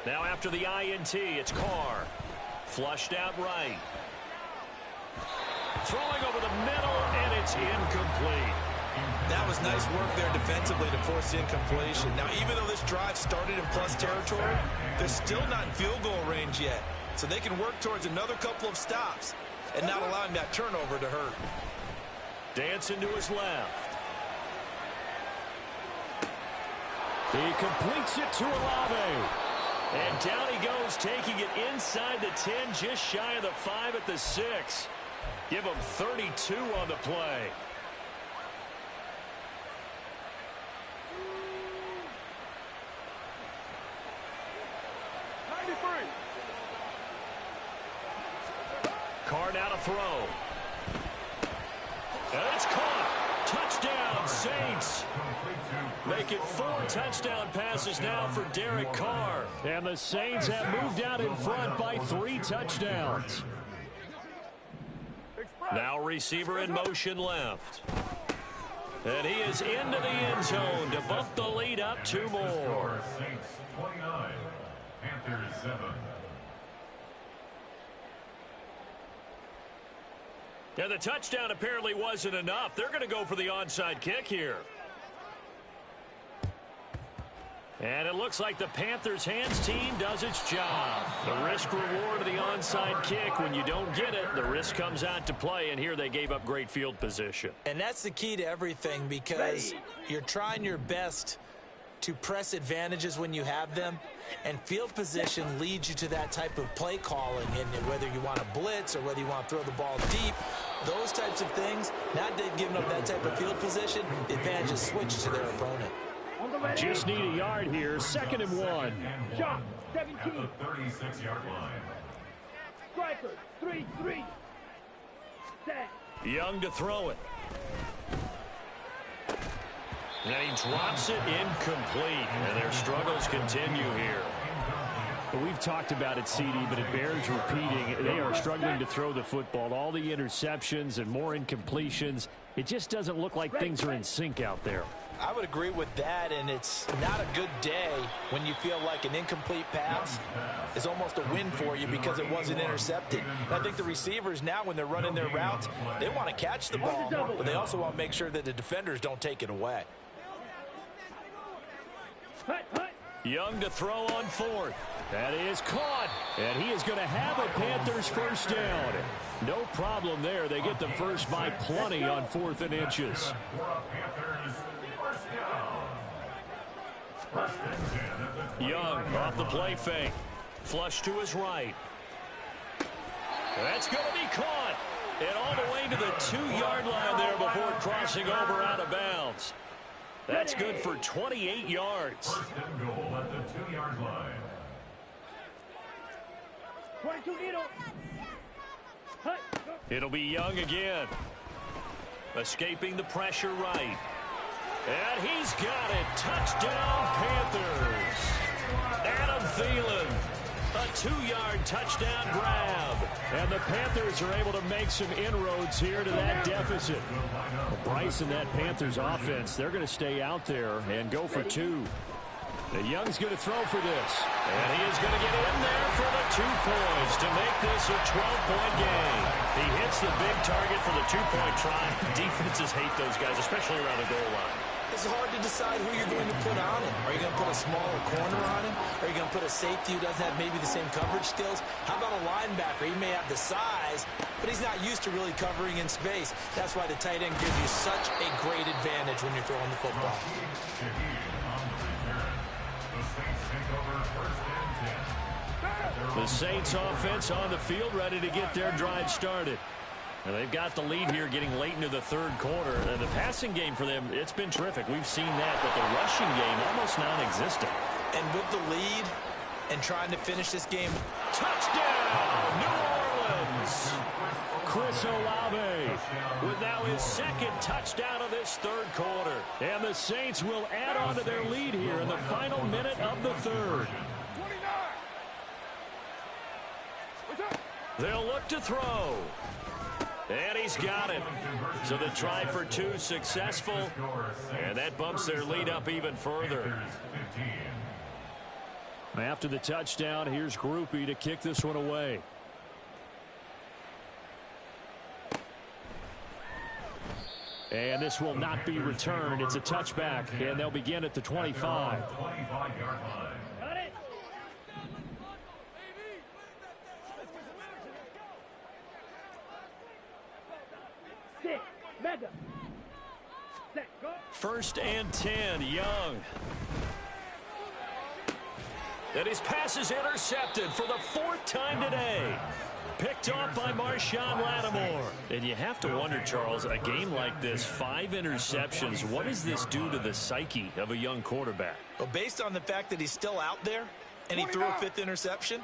Now after the INT, it's Carr. Flushed out right. Throwing over the middle, and it's incomplete. That was nice work there defensively to force the incompletion. Now, even though this drive started in plus territory, they're still not in field goal range yet. So they can work towards another couple of stops and not allowing that turnover to hurt. Dancing to his left. He completes it to Olave. And down he goes, taking it inside the 10, just shy of the 5 at the 6. Give him 32 on the play. Carr now to throw. And it's caught. Touchdown, Saints. Make it 4 touchdown passes now for Derek Carr. And the Saints have moved out in front by 3 touchdowns. Now receiver in motion left. And he is into the end zone to bump the lead up 2 more. Saints 29, Panthers 7. And the touchdown apparently wasn't enough. They're going to go for the onside kick here. And it looks like the Panthers' hands team does its job. The risk-reward of the onside kick. When you don't get it, the risk comes out to play, and here they gave up great field position. And that's the key to everything, because you're trying your best to press advantages when you have them, and field position leads you to that type of play calling, and whether you want to blitz or whether you want to throw the ball deep, those types of things. Now they've given up that type of field position, the advantage is switched to their opponent. Just need a yard here. 2nd and 1. Shot, 17. At the 36-yard line. Striker, 3-3. Set. Young to throw it. And he drops it incomplete. And their struggles continue here. We've talked about it, CD, but it bears repeating. They are struggling to throw the football. All the interceptions and more incompletions. It just doesn't look like things are in sync out there. I would agree with that, and it's not a good day when you feel like an incomplete pass is almost a win for you because it wasn't intercepted. And I think the receivers now, when they're running their routes, they want to catch the ball, but they also want to make sure that the defenders don't take it away. Young to throw on 4th. That is caught. And he is going to have a Panthers first down. No problem there. They get the first by plenty on 4th and inches. Young off the play fake. Flush to his right. That's going to be caught. And all the way to the 2-yard line there before crossing over out of bounds. That's good for 28 yards. First and goal at the 2-yard line. 22 needle. It'll be Young again. Escaping the pressure right. And he's got it. Touchdown, Panthers. Adam Thielen. A 2-yard touchdown grab. And the Panthers are able to make some inroads here to that deficit. Well, Bryce and that Panthers offense, they're going to stay out there and go for 2. The Young's going to throw for this. And he is going to get in there for the 2 points to make this a 12-point game. He hits the big target for the 2-point try. Defenses hate those guys, especially around the goal line. It's hard to decide who you're going to put on him. Are you going to put a smaller corner on him? Are you going to put a safety who doesn't have maybe the same coverage skills? How about a linebacker? He may have the size, but he's not used to really covering in space. That's why the tight end gives you such a great advantage when you're throwing the football. The Saints offense on the field, ready to get their drive started. And they've got the lead here getting late into the 3rd quarter. And the passing game for them, it's been terrific. We've seen that, but the rushing game almost non-existent. And with the lead and trying to finish this game. Touchdown, New Orleans! Chris Olave with now his 2nd touchdown of this 3rd quarter. And the Saints will add on to their lead here in the final minute of the 3rd. They'll look to throw. And he's got it. So the try for 2 successful. And that bumps their lead up even further. After the touchdown, here's Groupie to kick this one away. And this will not be returned. It's a touchback, and they'll begin at the 25. First and 10, Young. And his pass is intercepted for the 4th time today. Picked off by Marshawn Lattimore. And you have to wonder, Charles, a game like this, 5 interceptions, what does this do to the psyche of a young quarterback? Well, based on the fact that he's still out there and he threw a 5th interception,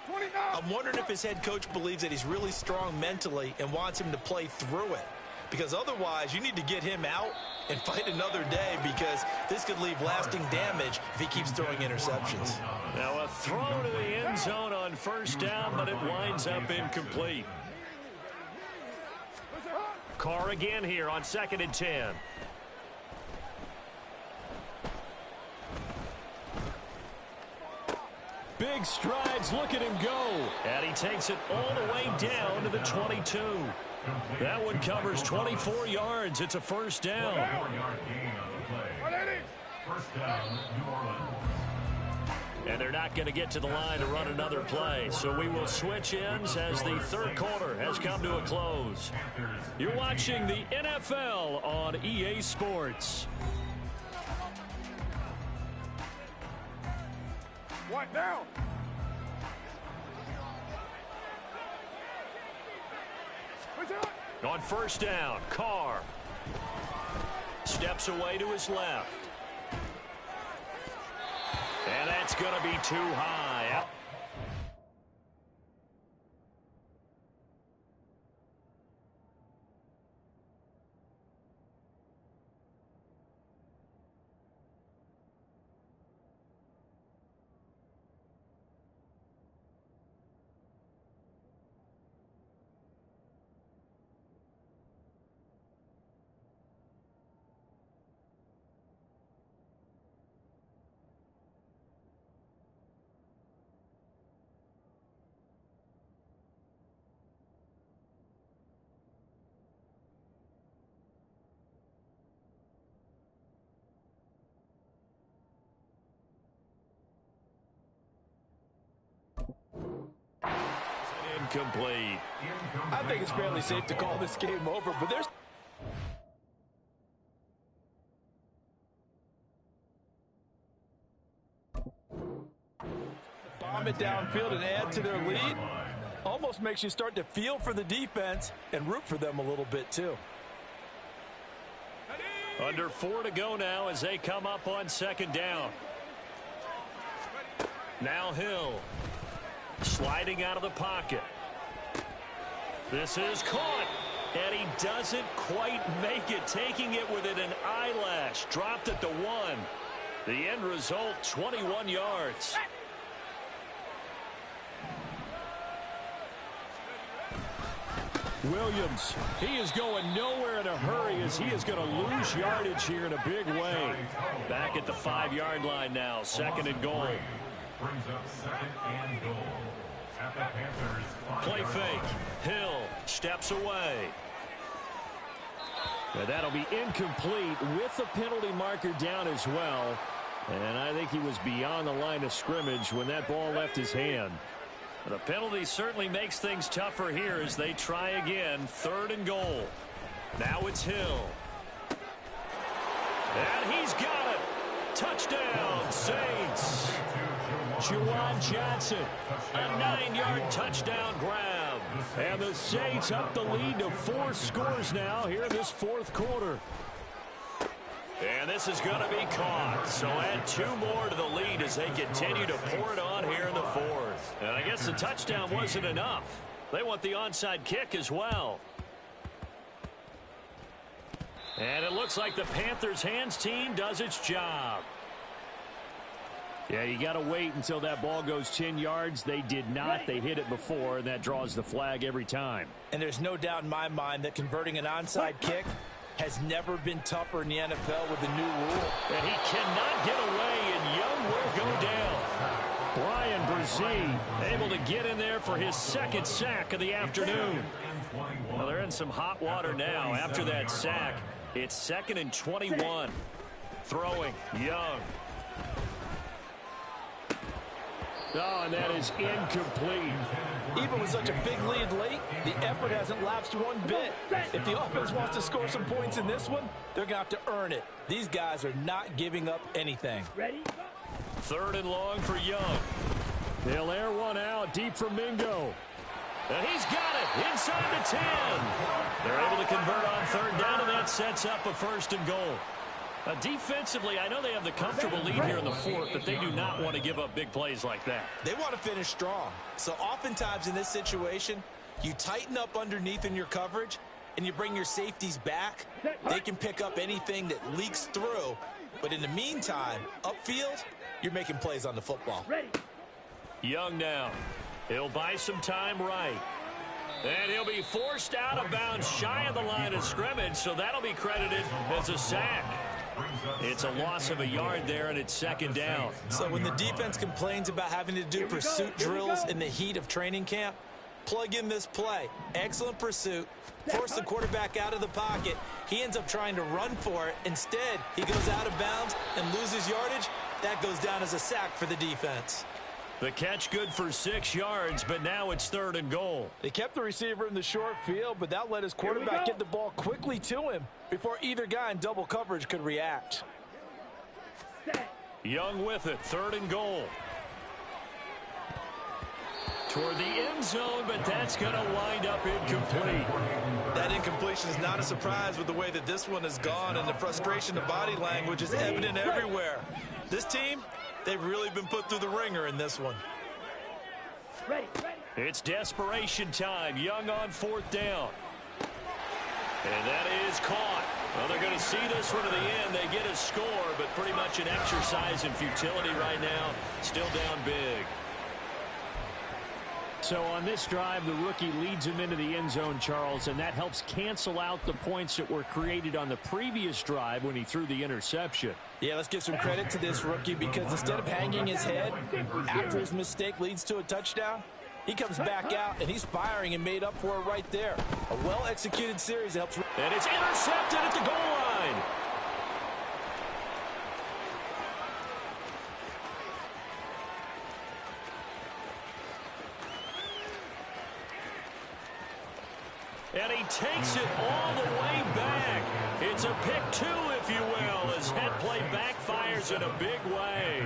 I'm wondering if his head coach believes that he's really strong mentally and wants him to play through it. Because otherwise, you need to get him out and fight another day, because this could leave lasting damage if he keeps throwing interceptions. Now a throw to the end zone on 1st down, but it winds up incomplete. Carr again here on 2nd and 10. Big strides, look at him go. And he takes it all the way down to the 22. That one covers 24 yards. It's a 1st down. 4-yard gain on the play. 1st down, New Orleans. And they're not going to get to the line to run another play. So we will switch ends as the 3rd quarter has come to a close. You're watching the NFL on EA Sports. What now? On 1st down, Carr steps away to his left. And that's going to be too high. Incomplete. I think it's fairly safe to call this game over, but there's... Bomb it downfield and add to their lead. Almost makes you start to feel for the defense and root for them a little bit, too. Under 4 to go now as they come up on second down. Now Hill. Sliding out of the pocket. This is caught. And he doesn't quite make it. Taking it within an eyelash. Dropped at the 1. The end result, 21 yards. Williams, he is going nowhere in a hurry as he is going to lose yardage here in a big way. Back at the 5-yard line now, 2nd and goal. Brings up 2nd and goal. At the Panthers' 5-yard Play fake. line. Hill steps away. Yeah, that'll be incomplete with the penalty marker down as well. And I think he was beyond the line of scrimmage when that ball left his hand. The penalty certainly makes things tougher here as they try again. 3rd and goal. Now it's Hill. And he's got it. Touchdown, Saints. Juwan Johnson. A 9-yard touchdown grab. And the Saints up the lead to 4 scores now here in this 4th quarter. And this is going to be caught. So add 2 more to the lead as they continue to pour it on here in the 4th. And I guess the touchdown wasn't enough. They want the onside kick as well. And it looks like the Panthers' hands team does its job. Yeah, you got to wait until that ball goes 10 yards. They did not. They hit it before, and that draws the flag every time. And there's no doubt in my mind that converting an onside kick has never been tougher in the NFL with the new rule. And he cannot get away, and Young will go down. Brian Brzee able to get in there for his 2nd sack of the afternoon. Well, they're in some hot water now after that sack. It's 2nd and 21. Throwing, Young. Oh, and that is incomplete. Even with such a big lead late, the effort hasn't lapsed one bit. If the offense wants to score some points in this one, they're going to have to earn it. These guys are not giving up anything. 3rd and long for Young. They'll air one out deep from Mingo. And he's got it inside the 10. They're able to convert on 3rd down, and that sets up a 1st and goal. Defensively, I know they have the comfortable lead here in the 4th, but they do not want to give up big plays like that. They want to finish strong. So oftentimes in this situation, you tighten up underneath in your coverage, and you bring your safeties back. They can pick up anything that leaks through. But in the meantime, upfield, you're making plays on the football. Young now. He'll buy some time right. And he'll be forced out of bounds shy of the line of scrimmage, so that'll be credited as a sack. It's a loss of a yard there, and it's 2nd down. So when the defense complains about having to do pursuit drills in the heat of training camp, plug in this play. Excellent pursuit. Force the quarterback out of the pocket. He ends up trying to run for it. Instead, he goes out of bounds and loses yardage. That goes down as a sack for the defense. The catch good for 6 yards, but now it's 3rd and goal. They kept the receiver in the short field, but that let his quarterback get the ball quickly to him before either guy in double coverage could react. Young with it, 3rd and goal. Toward the end zone, but that's going to wind up incomplete. That incompletion is not a surprise with the way that this one has gone, and the frustration of body language is evident everywhere. This team, they've really been put through the ringer in this one. It's desperation time. Young on 4th down. And that is caught. Well, they're going to see this one to the end. They get a score, but pretty much an exercise in futility right now. Still down big. So on this drive, the rookie leads him into the end zone, Charles, and that helps cancel out the points that were created on the previous drive when he threw the interception. Yeah, let's give some credit to this rookie because instead of hanging his head after his mistake leads to a touchdown, he comes back out and he's firing and made up for it right there. A well-executed series helps. And it's intercepted at the goal line. And he takes it all the way back. It's a pick 2, if you will, as head play backfires in a big way.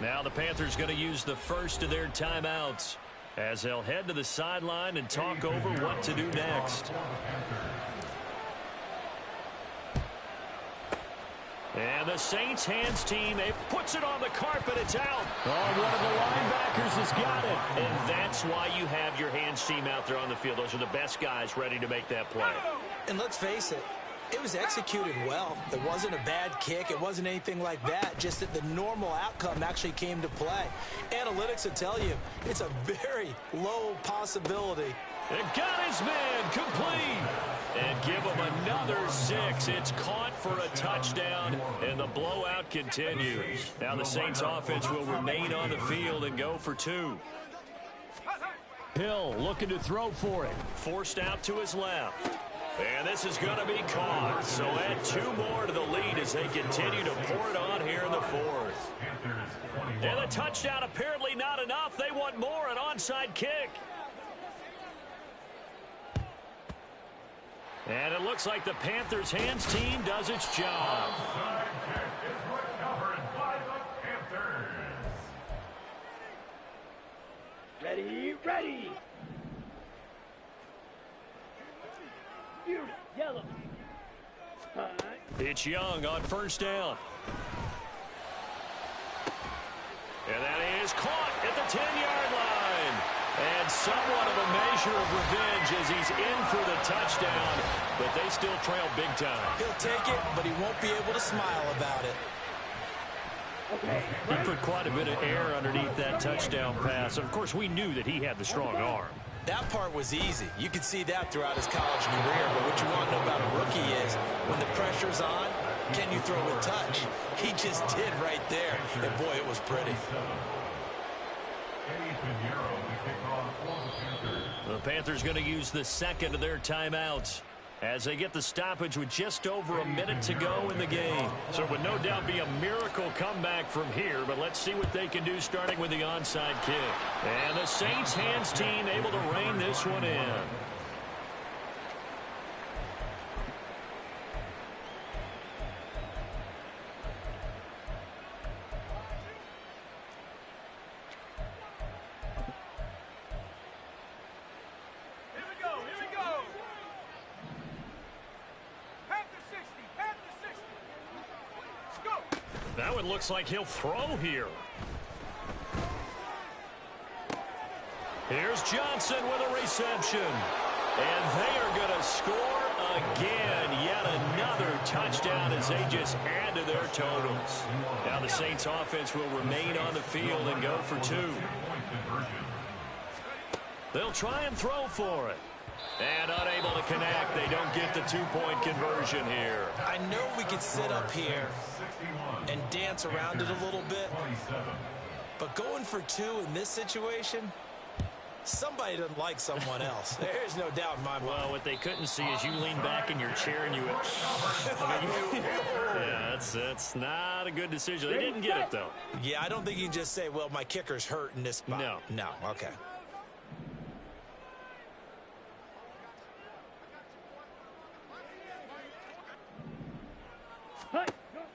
Now the Panthers going to use the first of their timeouts as they'll head to the sideline and talk over what to do next. And the Saints hands team, it puts it on the carpet, it's out. Oh, one of the linebackers has got it. And that's why you have your hands team out there on the field. Those are the best guys ready to make that play. And let's face it, it was executed well. It wasn't a bad kick. It wasn't anything like that. Just that the normal outcome actually came to play. Analytics will tell you it's a very low possibility. And got his man complete. And give him another 6. It's caught for a touchdown, and the blowout continues. Now the Saints offense will remain on the field and go for 2. Hill looking to throw for it. Forced out to his left. And this is going to be caught. So add 2 more to the lead as they continue to pour it on here in the 4th. And the touchdown apparently not enough. They want more, an onside kick. And it looks like the Panthers hands team does its job. Onside kick is recovered by the Panthers. Ready, ready. Yellow. It's Young on first down. And that is caught at the 10-yard line. And somewhat of a measure of revenge as he's in for the touchdown. But they still trail big time. He'll take it, but he won't be able to smile about it. He put quite a bit of air underneath that touchdown pass. Of course, we knew that he had the strong arm. That part was easy. You could see that throughout his college career. But what you want to know about a rookie is when the pressure's on, can you throw with touch? He just did right there. And, boy, it was pretty. The Panthers going to use the second of their timeouts as they get the stoppage with just over a minute to go in the game. So it would no doubt be a miracle comeback from here, but let's see what they can do starting with the onside kick. And the Saints hands team able to rein this one in. That one looks like he'll throw here. Here's Johnson with a reception. And they are going to score again. Yet another touchdown as they just add to their totals. Now the Saints offense will remain on the field and go for 2. They'll try and throw for it. And unable to connect. They don't get the 2-point conversion here. I know we could sit up here and dance around it a little bit, but going for 2 in this situation, somebody doesn't like someone else. There's no doubt in my mind. Well, what they couldn't see is you lean back in your chair and you went, yeah, that's not a good decision. They didn't get it, though. Yeah, I don't think you can just say, well, my kicker's hurt in this spot. No, okay.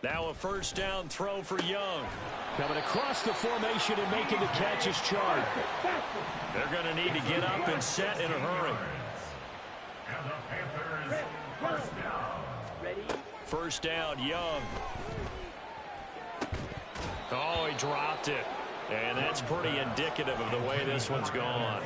Now a first down throw for Young. Coming across the formation and making the catch is Chard. They're going to need to get up and set in a hurry. And the Panthers first down. First down, Young. Oh, he dropped it. And that's pretty indicative of the way this one's gone.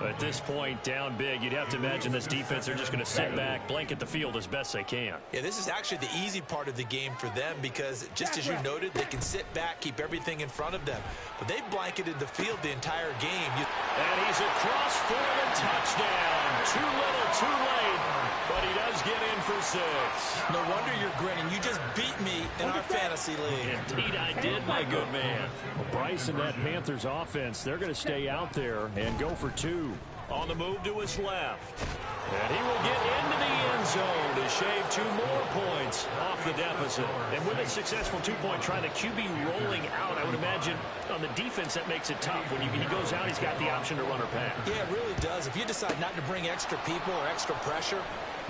At this point, down big, you'd have to imagine this defense, they're just going to sit back, blanket the field as best they can. Yeah, this is actually the easy part of the game for them because, just as you noted, they can sit back, keep everything in front of them. But they've blanketed the field the entire game. And he's across for the touchdown. Too little, too late, but he does get in for 6. No wonder you're grinning. You just beat me in our fantasy league. Indeed I did, my good man. Well, Bryce and that Panthers offense, they're going to stay out there and go for 2. On the move to his left. And he will get into the end zone to shave 2 more points off the deficit. And with a successful 2-point try, the QB rolling out, I would imagine on the defense that makes it tough. When he goes out, he's got the option to run or pass. Yeah, it really does. If you decide not to bring extra people or extra pressure,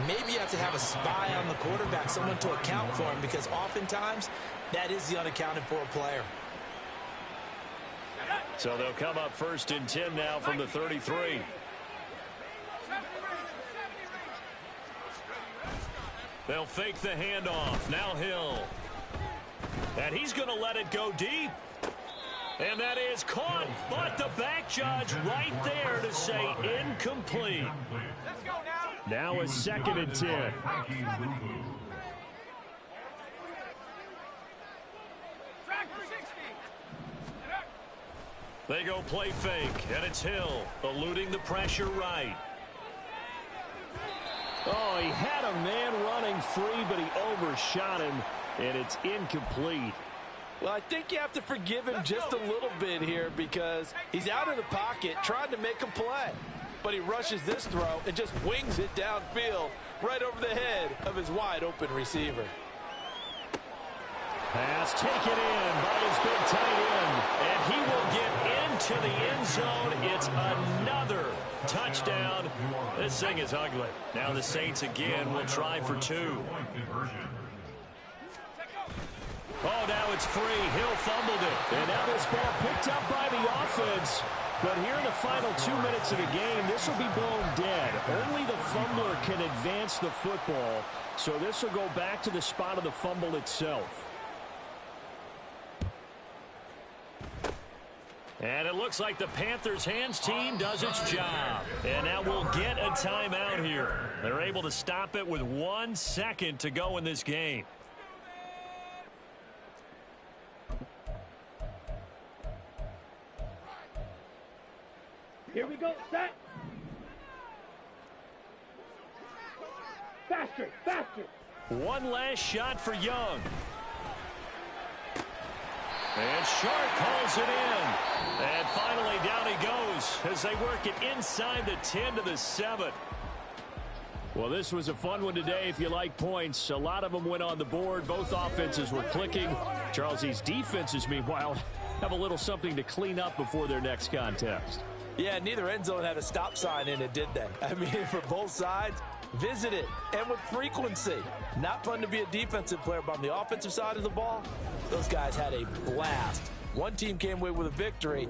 maybe you have to have a spy on the quarterback, someone to account for him, because oftentimes that is the unaccounted for player. So they'll come up first and 10 now from the 33. They'll fake the handoff. Now Hill. And he's going to let it go deep. And that is caught, but the back judge right there to say incomplete. Let's go now. Now a 2nd and 10. They go play fake, and it's Hill eluding the pressure right. Oh, he had a man running free, but he overshot him, and it's incomplete. Well, I think you have to forgive him just a little bit here because he's out of the pocket trying to make a play. But he rushes this throw and just wings it downfield right over the head of his wide-open receiver. Pass taken in by his big tight end, and he will get into the end zone. It's another touchdown. This thing is ugly. Now the Saints again will try for 2. Oh, now it's free. Hill fumbled it. And now this ball picked up by the offense. But here in the final 2 minutes of the game, this will be blown dead. Only the fumbler can advance the football. So this will go back to the spot of the fumble itself. And it looks like the Panthers' hands team does its job. And now we'll get a timeout here. They're able to stop it with 1 second to go in this game. Here we go, set. Faster, faster. One last shot for Young. And Sharp calls it in. And finally down he goes as they work it inside the 10 to the 7. Well, this was a fun one today if you like points. A lot of them went on the board. Both offenses were clicking. Charles, these defenses, meanwhile, have a little something to clean up before their next contest. Yeah, neither end zone had a stop sign in it, did they? I mean, for both sides, visit it, and with frequency. Not fun to be a defensive player, but on the offensive side of the ball, those guys had a blast. One team came away with a victory.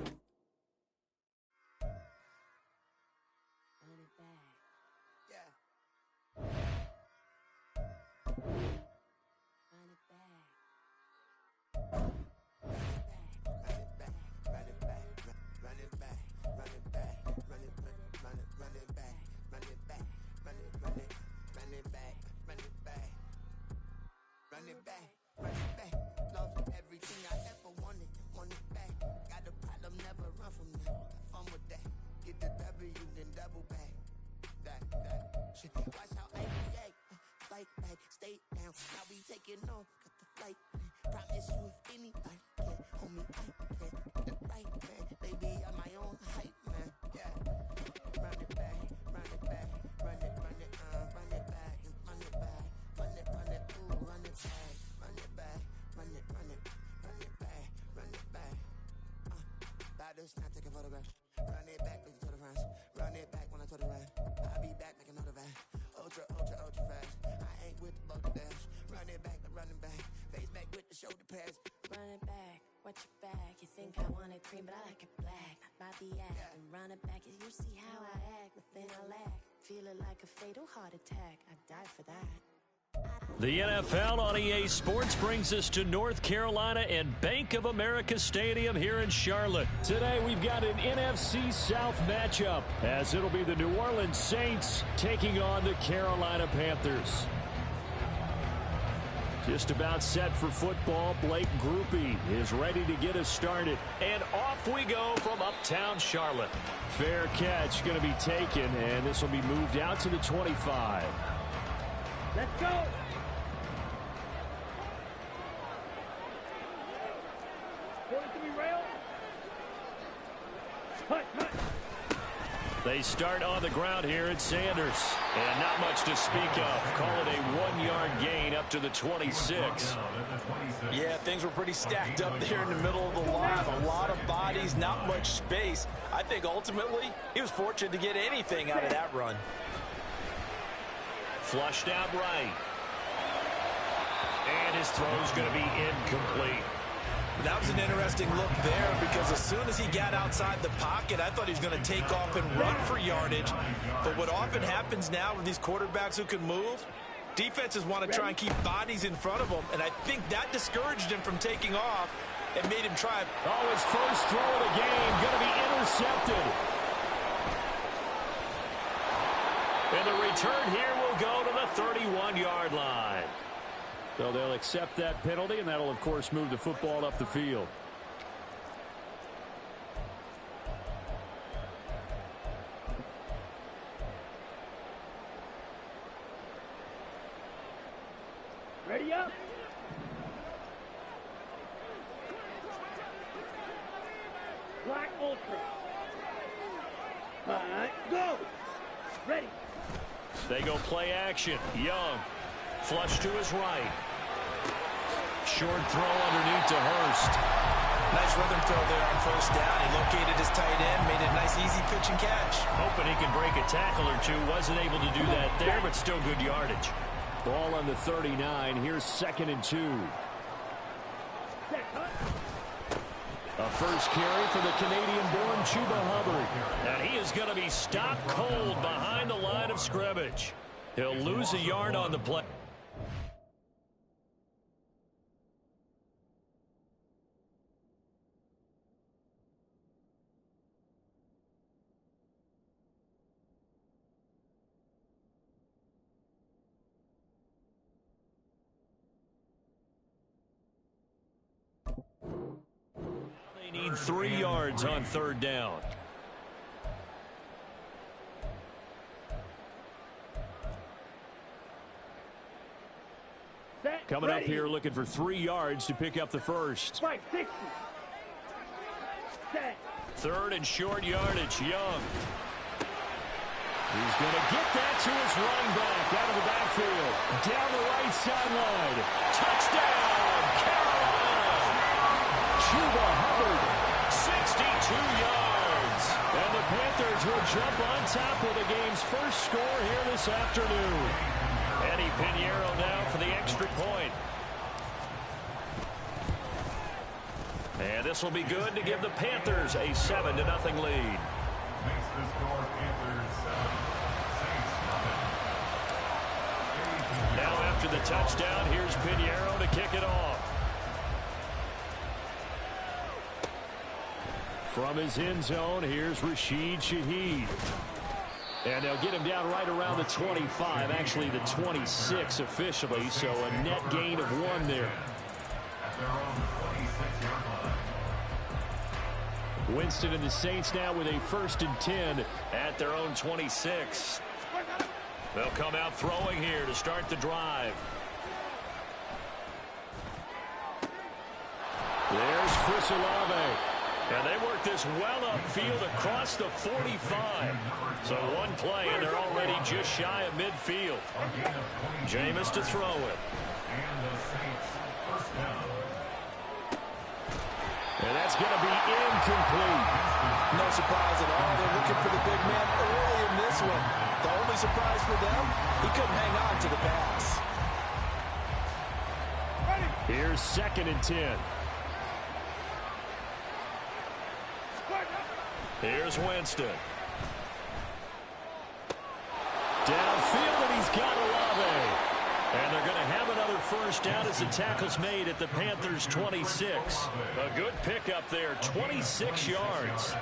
Watch how I react. Fight back, stay down. Now we taking off. Got the flight plan. Promise you if anybody can hold me, I can. The right man, baby, I'm my own hype man. Yeah. Run it back, run it back, run it back, and run it back, run it, ooh, run it back, run it back, run it back, run it back. Batters not taking photographs. Run it back, make it to the runs. Run it back when I told the run. I'll be back, make another van. Ultra, ultra, ultra fast. I ain't with the boat dash. Run it back, I'm running back. Face back with the shoulder pads. Run it back, watch your back. You think I want it cream, but I like it black. Not the act. And run it back, you see how I act. Nothing I lack. Feel it like a fatal heart attack. I'd die for that. The NFL on EA Sports brings us to North Carolina and Bank of America Stadium here in Charlotte. Today we've got an NFC South matchup as it'll be the New Orleans Saints taking on the Carolina Panthers. Just about set for football. Blake Groupie is ready to get us started. And off we go from uptown Charlotte. Fair catch going to be taken, and this will be moved out to the 25. Let's go. Going to be rail. Cut. They start on the ground here at Sanders. And not much to speak of. Call it a 1-yard gain up to the 26. Yeah, things were pretty stacked up there in the middle of the line. A lot of bodies, not much space. I think ultimately he was fortunate to get anything out of that run. Flushed out right. And his throw's going to be incomplete. That was an interesting look there because as soon as he got outside the pocket, I thought he was going to take off and run for yardage. But what often happens now with these quarterbacks who can move, Defenses want to try and keep bodies in front of him, and I think that discouraged him from taking off and made him try. Oh, his first throw of the game going to be intercepted. And the return here will go to the 31-yard line. So they'll accept that penalty, and that'll, of course, move the football up the field. Ready up. Black Ultra. All right, go. Ready. They go play action. Young. Flush to his right. Short throw underneath to Hurst. Nice rhythm throw there on first down. He located his tight end, made a nice easy pitch and catch. Hoping he can break a tackle or two. Wasn't able to do that there, but still good yardage. Ball on the 39. Here's 2nd and 2. A first carry for the Canadian-born Chuba Hubbard. And he is going to be stopped cold behind the line of scrimmage. He'll lose a yard on the play. They need 3 yards on 3rd down. Coming up here looking for 3 yards to pick up the first. 560. Set. 3rd and short yardage. Young. He's going to get that to his running back out of the backfield. Down the right sideline. Touchdown, Carolina. Chuba Hubbard, 62 yards. And the Panthers will jump on top with the game's first score here this afternoon. Eddie Pinheiro now for the extra point. And this will be good to give the Panthers a 7-0 lead. Makes the score Panthers 7, Saints 0. Now after the touchdown, here's Pinheiro to kick it off. From his end zone, here's Rashid Shaheed. And they'll get him down right around the 25, actually the 26 officially, so a net gain of 1 there. At their own 26-yard line. Winston and the Saints now with a 1st and 10 at their own 26. They'll come out throwing here to start the drive. There's Chris Olave. And they work this well upfield across the 45. So 1 play, and they're already just shy of midfield. Jameis to throw it. And the Saints first down. And that's going to be incomplete. No surprise at all. They're looking for the big man early in this one. The only surprise for them, he couldn't hang on to the pass. Here's 2nd and 10. Here's Winston. Downfield, and he's got Olave. And they're going to have another first down as the tackle's made at the Panthers' 26. A good pickup there, 26 yards.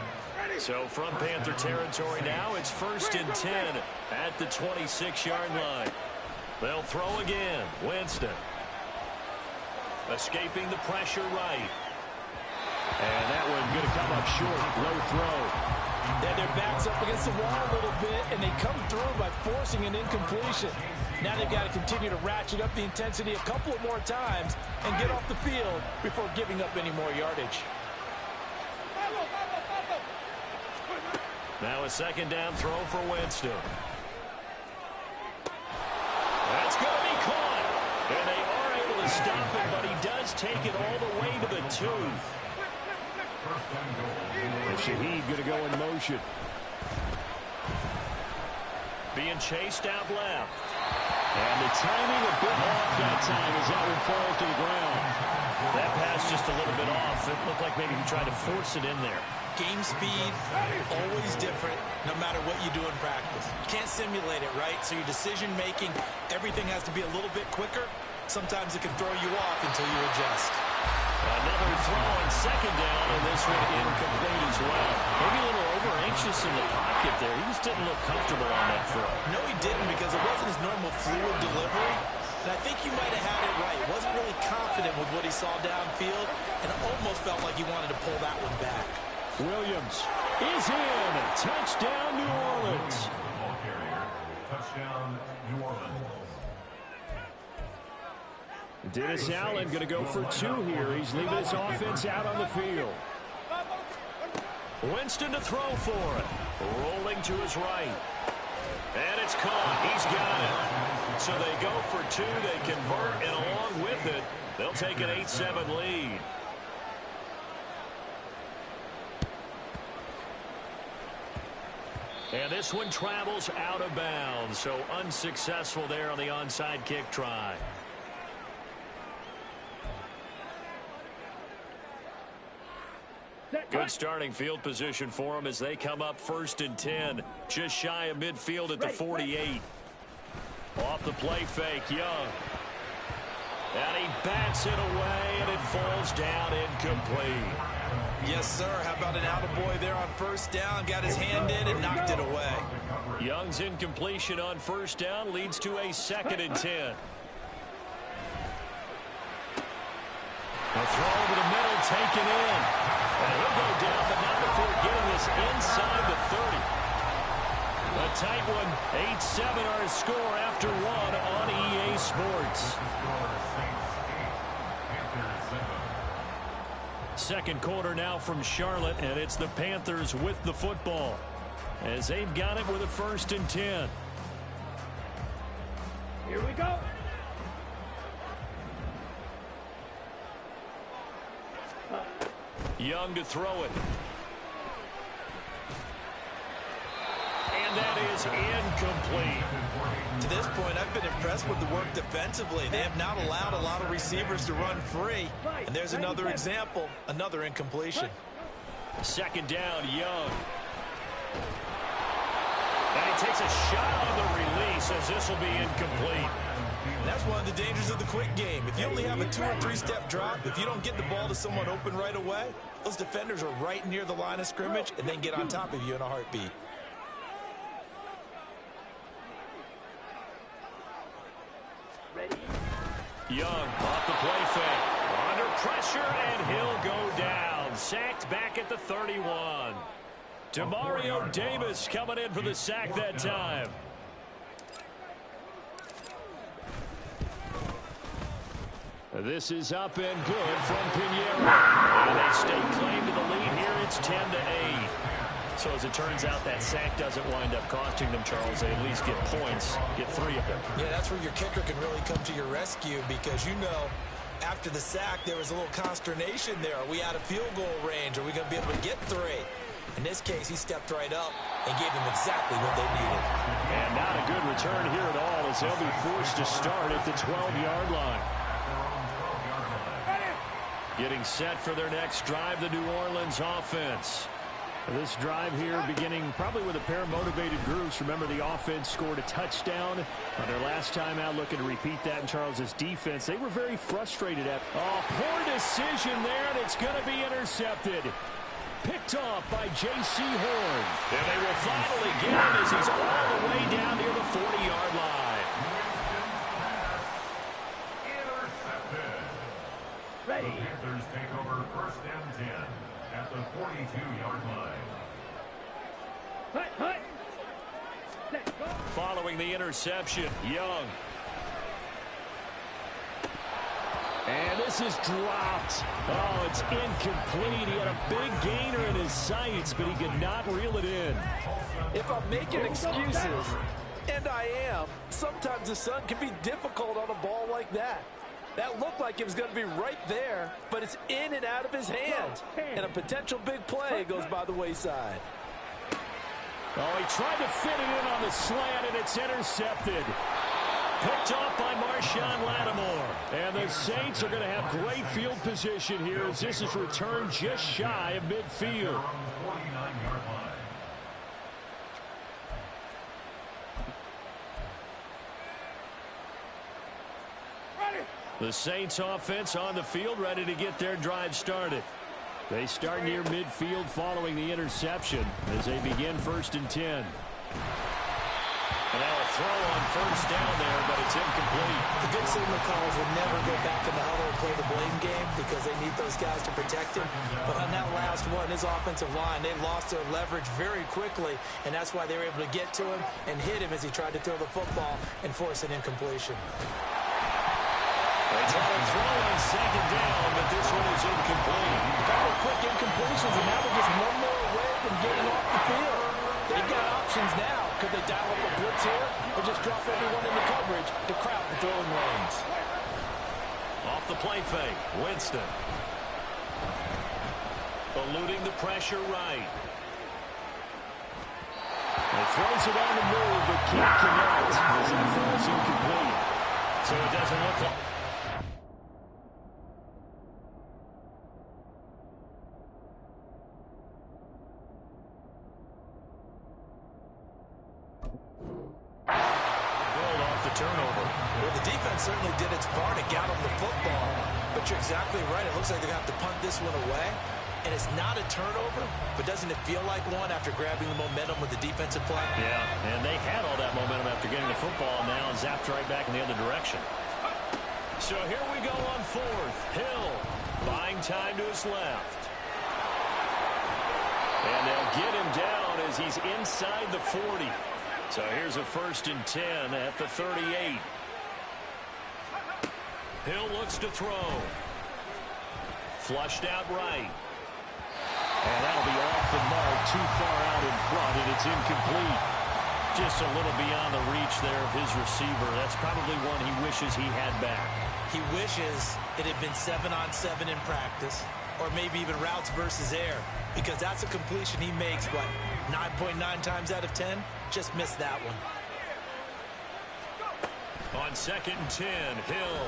So from Panther territory now, it's 1st and 10 at the 26-yard line. They'll throw again. Winston. Escaping the pressure right. And that one going to come up short. Low throw. Yeah, their back's up against the wall a little bit, and they come through by forcing an incompletion. Now they've got to continue to ratchet up the intensity a couple of more times and get off the field before giving up any more yardage. Now a 2nd down throw for Winston. That's going to be caught. And they are able to stop him, but he does take it all the way to the 2. And Shaheed going to go in motion. Being chased out left. And the timing a bit off that time as that one falls to the ground. That pass just a little bit off. It looked like maybe he tried to force it in there. game speed, always different no matter what you do in practice. You can't simulate it, right? So your decision-making, everything has to be a little bit quicker. Sometimes it can throw you off until you adjust. Another throw on second down, and this one incomplete as well. Maybe a little over-anxious in the pocket there. He just didn't look comfortable on that throw. No, he didn't, because it wasn't his normal fluid delivery. And I think you might have had it right. Wasn't really confident with what he saw downfield, and almost felt like he wanted to pull that one back. Williams is in. Touchdown, New Orleans. Ball carrier. Touchdown, New Orleans. Dennis Allen going to go for 2 here. He's leaving his offense out on the field. Winston to throw for it. Rolling to his right. And it's caught. He's got it. So they go for 2. They convert, and along with it, they'll take an 8-7 lead. And this one travels out of bounds. So unsuccessful there on the onside kick try. Good starting field position for them as they come up 1st and 10. Just shy of midfield at the 48. Off the play fake, Young. And he bats it away, and it falls down incomplete. Yes, sir. How about an attaboy there on 1st down? Got his hand in and knocked it away. Young's incompletion on 1st down leads to a 2nd and 10. A throw over the middle, taken in. And he'll go down, but not before getting this inside the 30. A tight one, 8-7 our score after 1 on EA Sports. Second quarter now from Charlotte, and it's the Panthers with the football as they've got it with a 1st and 10. Here we go. Young to throw it. And that is incomplete. To this point, I've been impressed with the work defensively. They have not allowed a lot of receivers to run free. And there's another example, another incompletion. 2nd down, Young. And he takes a shot on the release as this will be incomplete. And that's one of the dangers of the quick game. If you only have a 2- or 3-step drop, if you don't get the ball to someone open right away, those defenders are right near the line of scrimmage and then get on top of you in a heartbeat. Young off the play fake. Under pressure, and he'll go down. Sacked back at the 31. Demario Davis coming in for the sack that time. This is up and good from Pinheiro. And they stay claim to the lead here. It's 10-8. So as it turns out, that sack doesn't wind up costing them, Charles. They at least get points, get 3 of them. Yeah, that's where your kicker can really come to your rescue because, you know, after the sack, there was a little consternation there. Are we out of field goal range? Are we going to be able to get 3? In this case, he stepped right up and gave them exactly what they needed. And not a good return here at all as they'll be forced to start at the 12-yard line. Getting set for their next drive, the New Orleans offense. This drive here beginning probably with a pair of motivated groups. Remember, the offense scored a touchdown on their last time out. Looking to repeat that in Charles's defense. They were very frustrated at. Oh, poor decision there, and it's going to be intercepted. Picked off by J.C. Horn. And they will finally get him as he's all the way down near the 40-yard line. Intercepted. Ready. The Panthers take over 1st and 10 at the 42-yard line. Hut, hut. Let's go. Following the interception, Young. And this is dropped. Oh, it's incomplete. He had a big gainer in his sights, but he could not reel it in. If I'm making excuses, and I am, sometimes the sun can be difficult on a ball like that. That looked like it was going to be right there, but it's in and out of his hands. And a potential big play goes by the wayside. Oh, he tried to fit it in on the slant, and it's intercepted. Picked off by Marshawn Lattimore. And the Saints are going to have great field position here as this is returned just shy of midfield. The Saints offense on the field, ready to get their drive started. They start near midfield following the interception as they begin 1st and 10. And now a throw on 1st down there, but it's incomplete. The good signal calls will never go back in the huddle and play the blame game because they need those guys to protect him. But on that last one, his offensive line, they lost their leverage very quickly, and that's why they were able to get to him and hit him as he tried to throw the football and force an incompletion. They try to throw on 2nd down, but this one is incomplete. A couple of quick incompletions, and now they're just one more away from getting off the field. They've got options now. Could they dial up a blitz here or just drop everyone into coverage to crowd the throwing lanes? Off the play fake, Winston. Eluding the pressure right. He throws it on the move, but can't connect as it falls incomplete. So it doesn't look like... Turnover. Well, the defense certainly did its part to get him the football, but you're exactly right. It looks like they're going to have to punt this one away, and it's not a turnover, but doesn't it feel like one after grabbing the momentum with the defensive play? Yeah, and they had all that momentum after getting the football, now zapped right back in the other direction. So here we go on 4th. Hill buying time to his left. And they'll get him down as he's inside the 40. So here's a 1st and 10 at the 38. Hill looks to throw. Flushed out right. And that'll be off the mark, too far out in front, and it's incomplete. Just a little beyond the reach there of his receiver. That's probably one he wishes he had back. He wishes it had been 7-on-7 in practice, or maybe even routes versus air, because that's a completion he makes, what, 9.9 times out of 10? Just missed that one. On 2nd and 10, Hill.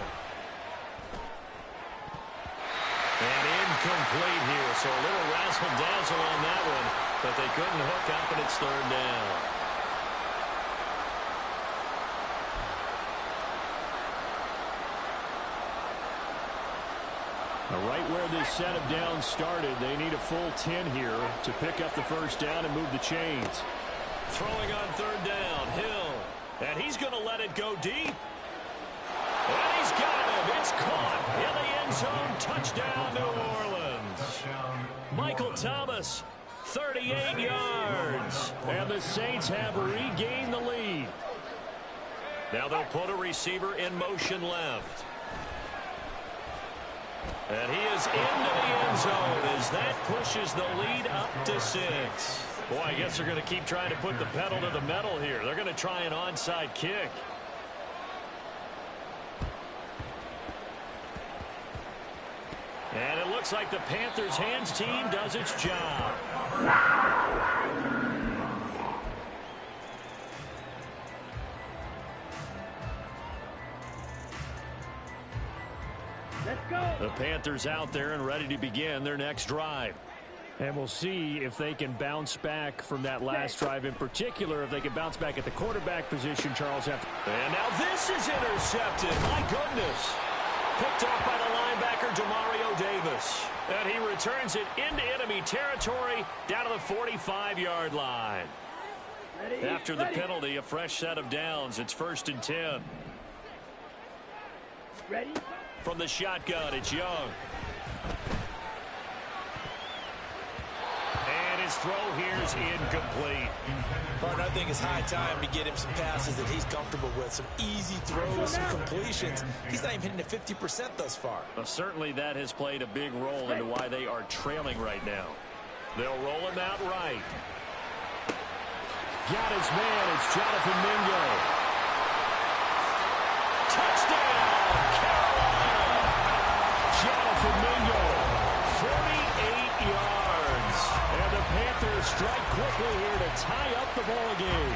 And incomplete here, so a little razzle-dazzle on that one, but they couldn't hook up, and it's 3rd down. Right where this set of downs started, they need a full 10 here to pick up the 1st down and move the chains. Throwing on 3rd down, Hill. And he's going to let it go deep. And he's got him. It's caught in the end zone. Touchdown, New Orleans. Michael Thomas, 38 yards. And the Saints have regained the lead. Now they'll put a receiver in motion left. And he is into the end zone as that pushes the lead up to 6. Boy, I guess they're going to keep trying to put the pedal to the metal here. They're going to try an onside kick. And it looks like the Panthers' hands team does its job. Let's go. The Panthers out there and ready to begin their next drive. And we'll see if they can bounce back from that last drive in particular, if they can bounce back at the quarterback position, Charles. And now this is intercepted. My goodness. Picked off by the linebacker, Demario Davis. And he returns it into enemy territory down to the 45-yard line. After the penalty, a fresh set of downs. It's 1st and 10. Ready? From the shotgun, it's Young. And his throw here is incomplete. Martin, I think it's high time to get him some passes that he's comfortable with. Some easy throws, some completions. He's not even hitting at 50% thus far. Well, certainly that has played a big role into why they are trailing right now. They'll roll him out right. Got his man. It's Jonathan Mingo. Touchdown, Carolina. Jonathan Mingo, 48 yards. And the Panthers strike quickly here to tie up the ball game.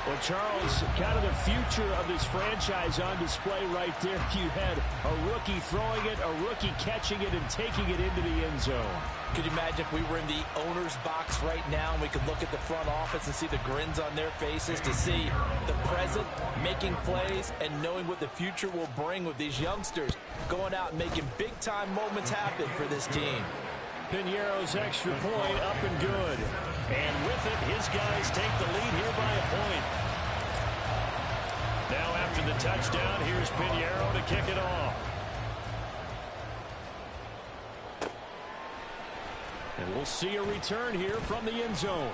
Well, Charles, kind of the future of this franchise on display right there. You had a rookie throwing it, a rookie catching it, and taking it into the end zone. Could you imagine if we were in the owner's box right now and we could look at the front office and see the grins on their faces, to see the present making plays and knowing what the future will bring with these youngsters going out and making big-time moments happen for this team. Piñeiro's extra point up and good. And with it, his guys take the lead here by a point. Now after the touchdown, here's Piñeiro to kick it off. And we'll see a return here from the end zone.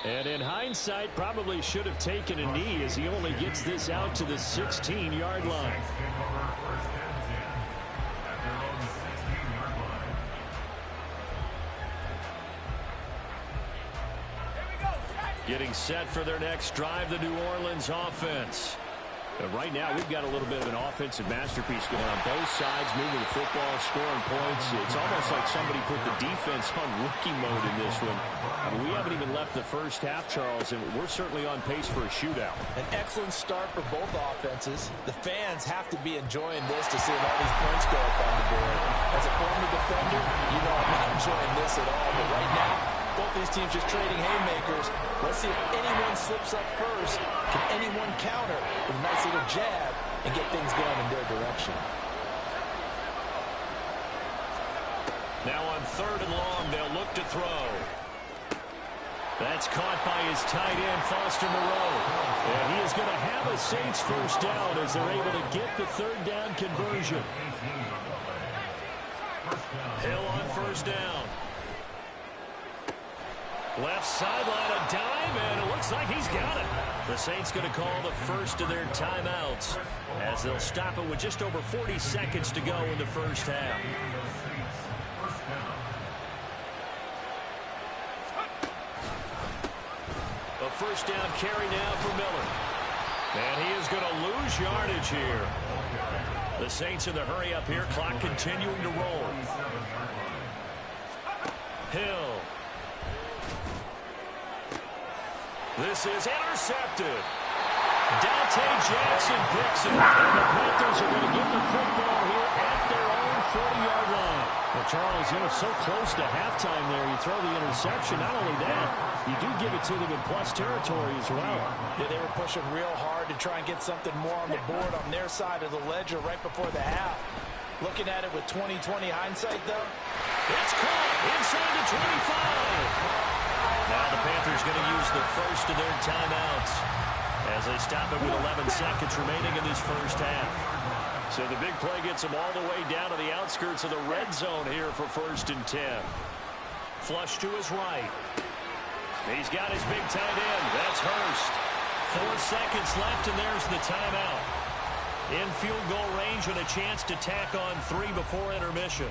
And in hindsight, probably should have taken a knee as he only gets this out to the 16-yard line. Getting set for their next drive, the New Orleans offense. And right now, we've got a little bit of an offensive masterpiece going on both sides, moving the football, scoring points. It's almost like somebody put the defense on rookie mode in this one. I mean, we haven't even left the first half, Charles, and we're certainly on pace for a shootout. An excellent start for both offenses. The fans have to be enjoying this to see all these points go up on the board. As a former defender, you know I'm not enjoying this at all, but right now, both these teams just trading haymakers. Let's see if anyone slips up first. Can anyone counter with a nice little jab and get things going in their direction? Now on 3rd and long, they'll look to throw. That's caught by his tight end, Foster Moreau. And he is going to have a Saints first down as they're able to get the 3rd down conversion. Hill on 1st down. Left sideline, a dive, and it looks like he's got it. The Saints going to call the first of their timeouts as they'll stop it with just over 40 seconds to go in the first half. A first down carry now for Miller. And he is going to lose yardage here. The Saints in the hurry up here, clock continuing to roll. Hill. This is intercepted. Dante Jackson picks it. And the Panthers are going to get the football here at their own 40-yard line. Well, Charles, you know, so close to halftime there. You throw the interception. Not only that, you do give it to them in plus territory as well. Yeah, they were pushing real hard to try and get something more on the board on their side of the ledger right before the half. Looking at it with 20/20 hindsight, though. It's caught inside the 25. Now the Panthers going to use the first of their timeouts as they stop it with 11 seconds remaining in this first half. So the big play gets them all the way down to the outskirts of the red zone here for 1st and 10. Flush to his right. He's got his big tight end. That's Hurst. 4 seconds left, and there's the timeout. In field goal range and a chance to tack on 3 before intermission.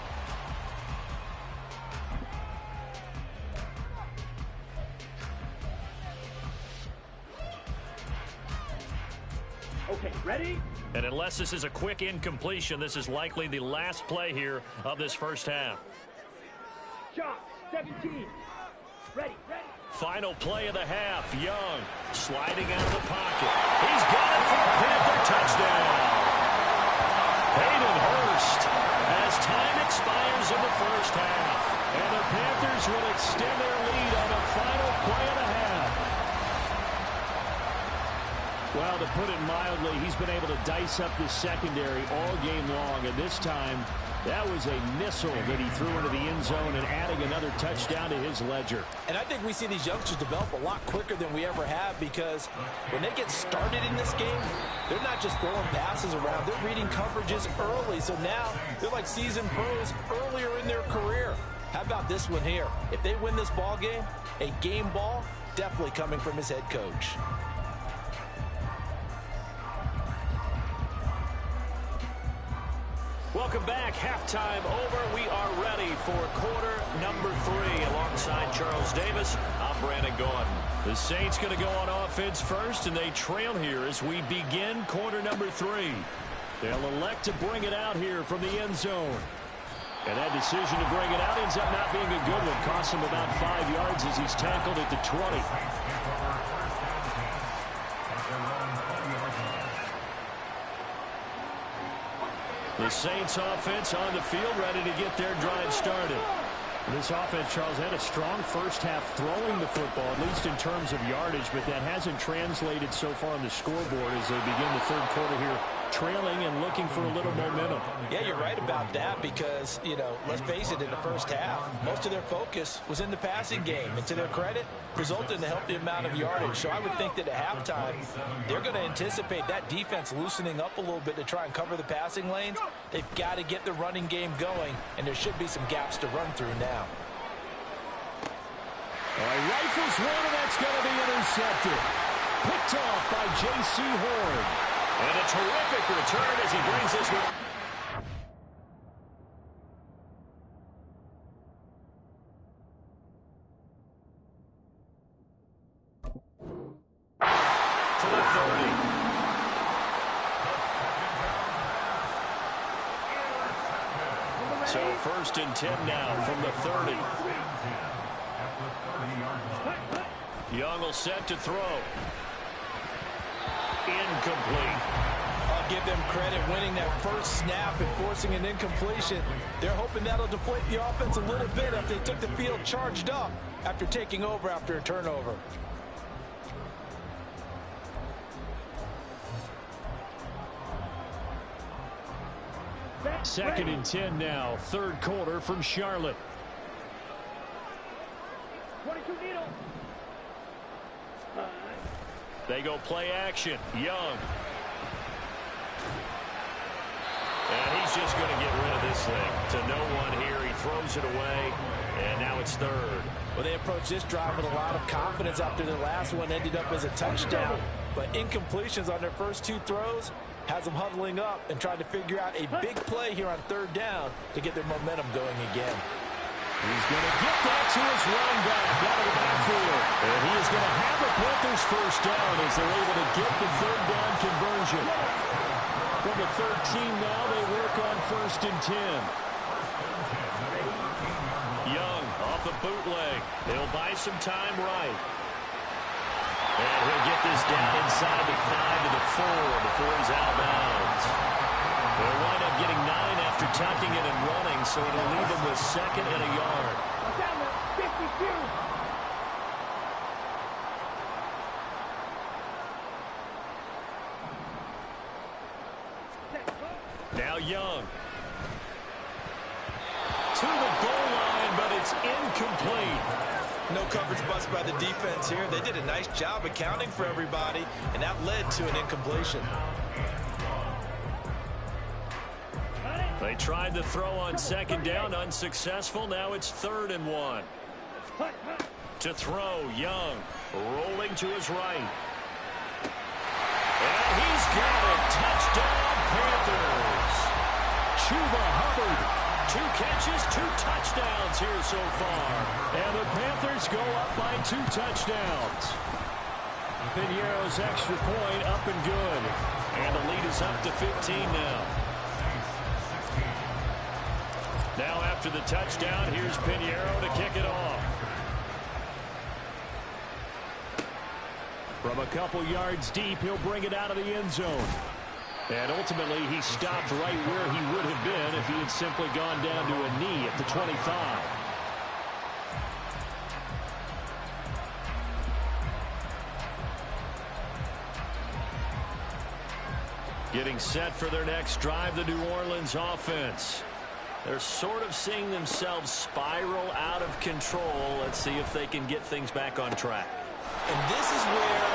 Okay, ready? And unless this is a quick incompletion, this is likely the last play here of this first half. Shot, 17. Ready. Final play of the half. Young sliding out of the pocket. He's got it for a Panther touchdown. Hayden Hurst as time expires in the first half. And the Panthers will extend their lead on the final play of the half. Well, to put it mildly, he's been able to dice up the secondary all game long. And this time, that was a missile that he threw into the end zone and adding another touchdown to his ledger. And I think we see these youngsters develop a lot quicker than we ever have, because when they get started in this game, they're not just throwing passes around. They're reading coverages early. So now they're like seasoned pros earlier in their career. How about this one here? If they win this ball game, a game ball definitely coming from his head coach. Welcome back. Halftime over. We are ready for quarter number 3. Alongside Charles Davis, I'm Brandon Gordon. The Saints going to go on offense first, and they trail here as we begin quarter number 3. They'll elect to bring it out here from the end zone. And that decision to bring it out ends up not being a good one. Costs him about 5 yards as he's tackled at the 20. The Saints offense on the field, ready to get their drive started. This offense, Charles, had a strong first half throwing the football, at least in terms of yardage, but that hasn't translated so far on the scoreboard as they begin the third quarter here, trailing and looking for a little momentum. Yeah, you're right about that because, let's face it, in the first half, most of their focus was in the passing game. And to their credit, resulted in a healthy amount of yardage. So I would think that at halftime, they're going to anticipate that defense loosening up a little bit to try and cover the passing lanes. They've got to get the running game going, and there should be some gaps to run through now. All right, rifles one, and that's going to be intercepted. Picked off by J.C. Horn. And a terrific return as he brings this one. To the 30. So 1st and 10 now from the 30. Young will set to throw. Incomplete. I'll give them credit winning that first snap and forcing an incompletion. They're hoping that'll deflate the offense a little bit if they took the field charged up after taking over after a turnover. Second and 10 now, third quarter from Charlotte. 22 needle. They go play action. Young. And he's just going to get rid of this thing. To no one here. He throws it away. And now it's third. Well, they approached this drive with a lot of confidence after their last one ended up as a touchdown. But incompletions on their first two throws has them huddling up and trying to figure out a big play here on third down to get their momentum going again. He's going to get that to his running back out of the backfield. And he is going to have the Panthers first down as they're able to get the third down conversion. From the 13 now, they work on 1st and 10. Young off the bootleg. They'll buy some time right. And he'll get this down inside the 5 to the 4 before he's out of bounds. They'll wind up getting 9 after tucking it and running, so it'll leave them with 2nd and a yard. Now Young. To the goal line, but it's incomplete. No coverage bust by the defense here. They did a nice job accounting for everybody, and that led to an incompletion. They tried to throw on 2nd down, unsuccessful. Now it's 3rd and 1. To throw, Young, rolling to his right. And he's got it. Touchdown, Panthers. Chuba Hubbard. 2 catches, 2 touchdowns here so far. And the Panthers go up by 2 touchdowns. Piñeiro's extra point up and good. And the lead is up to 15 now. Now after the touchdown, here's Piñeiro to kick it off. From a couple yards deep, he'll bring it out of the end zone. And ultimately, he stopped right where he would have been if he had simply gone down to a knee at the 25. Getting set for their next drive, the New Orleans offense. They're sort of seeing themselves spiral out of control. Let's see if they can get things back on track. And this is where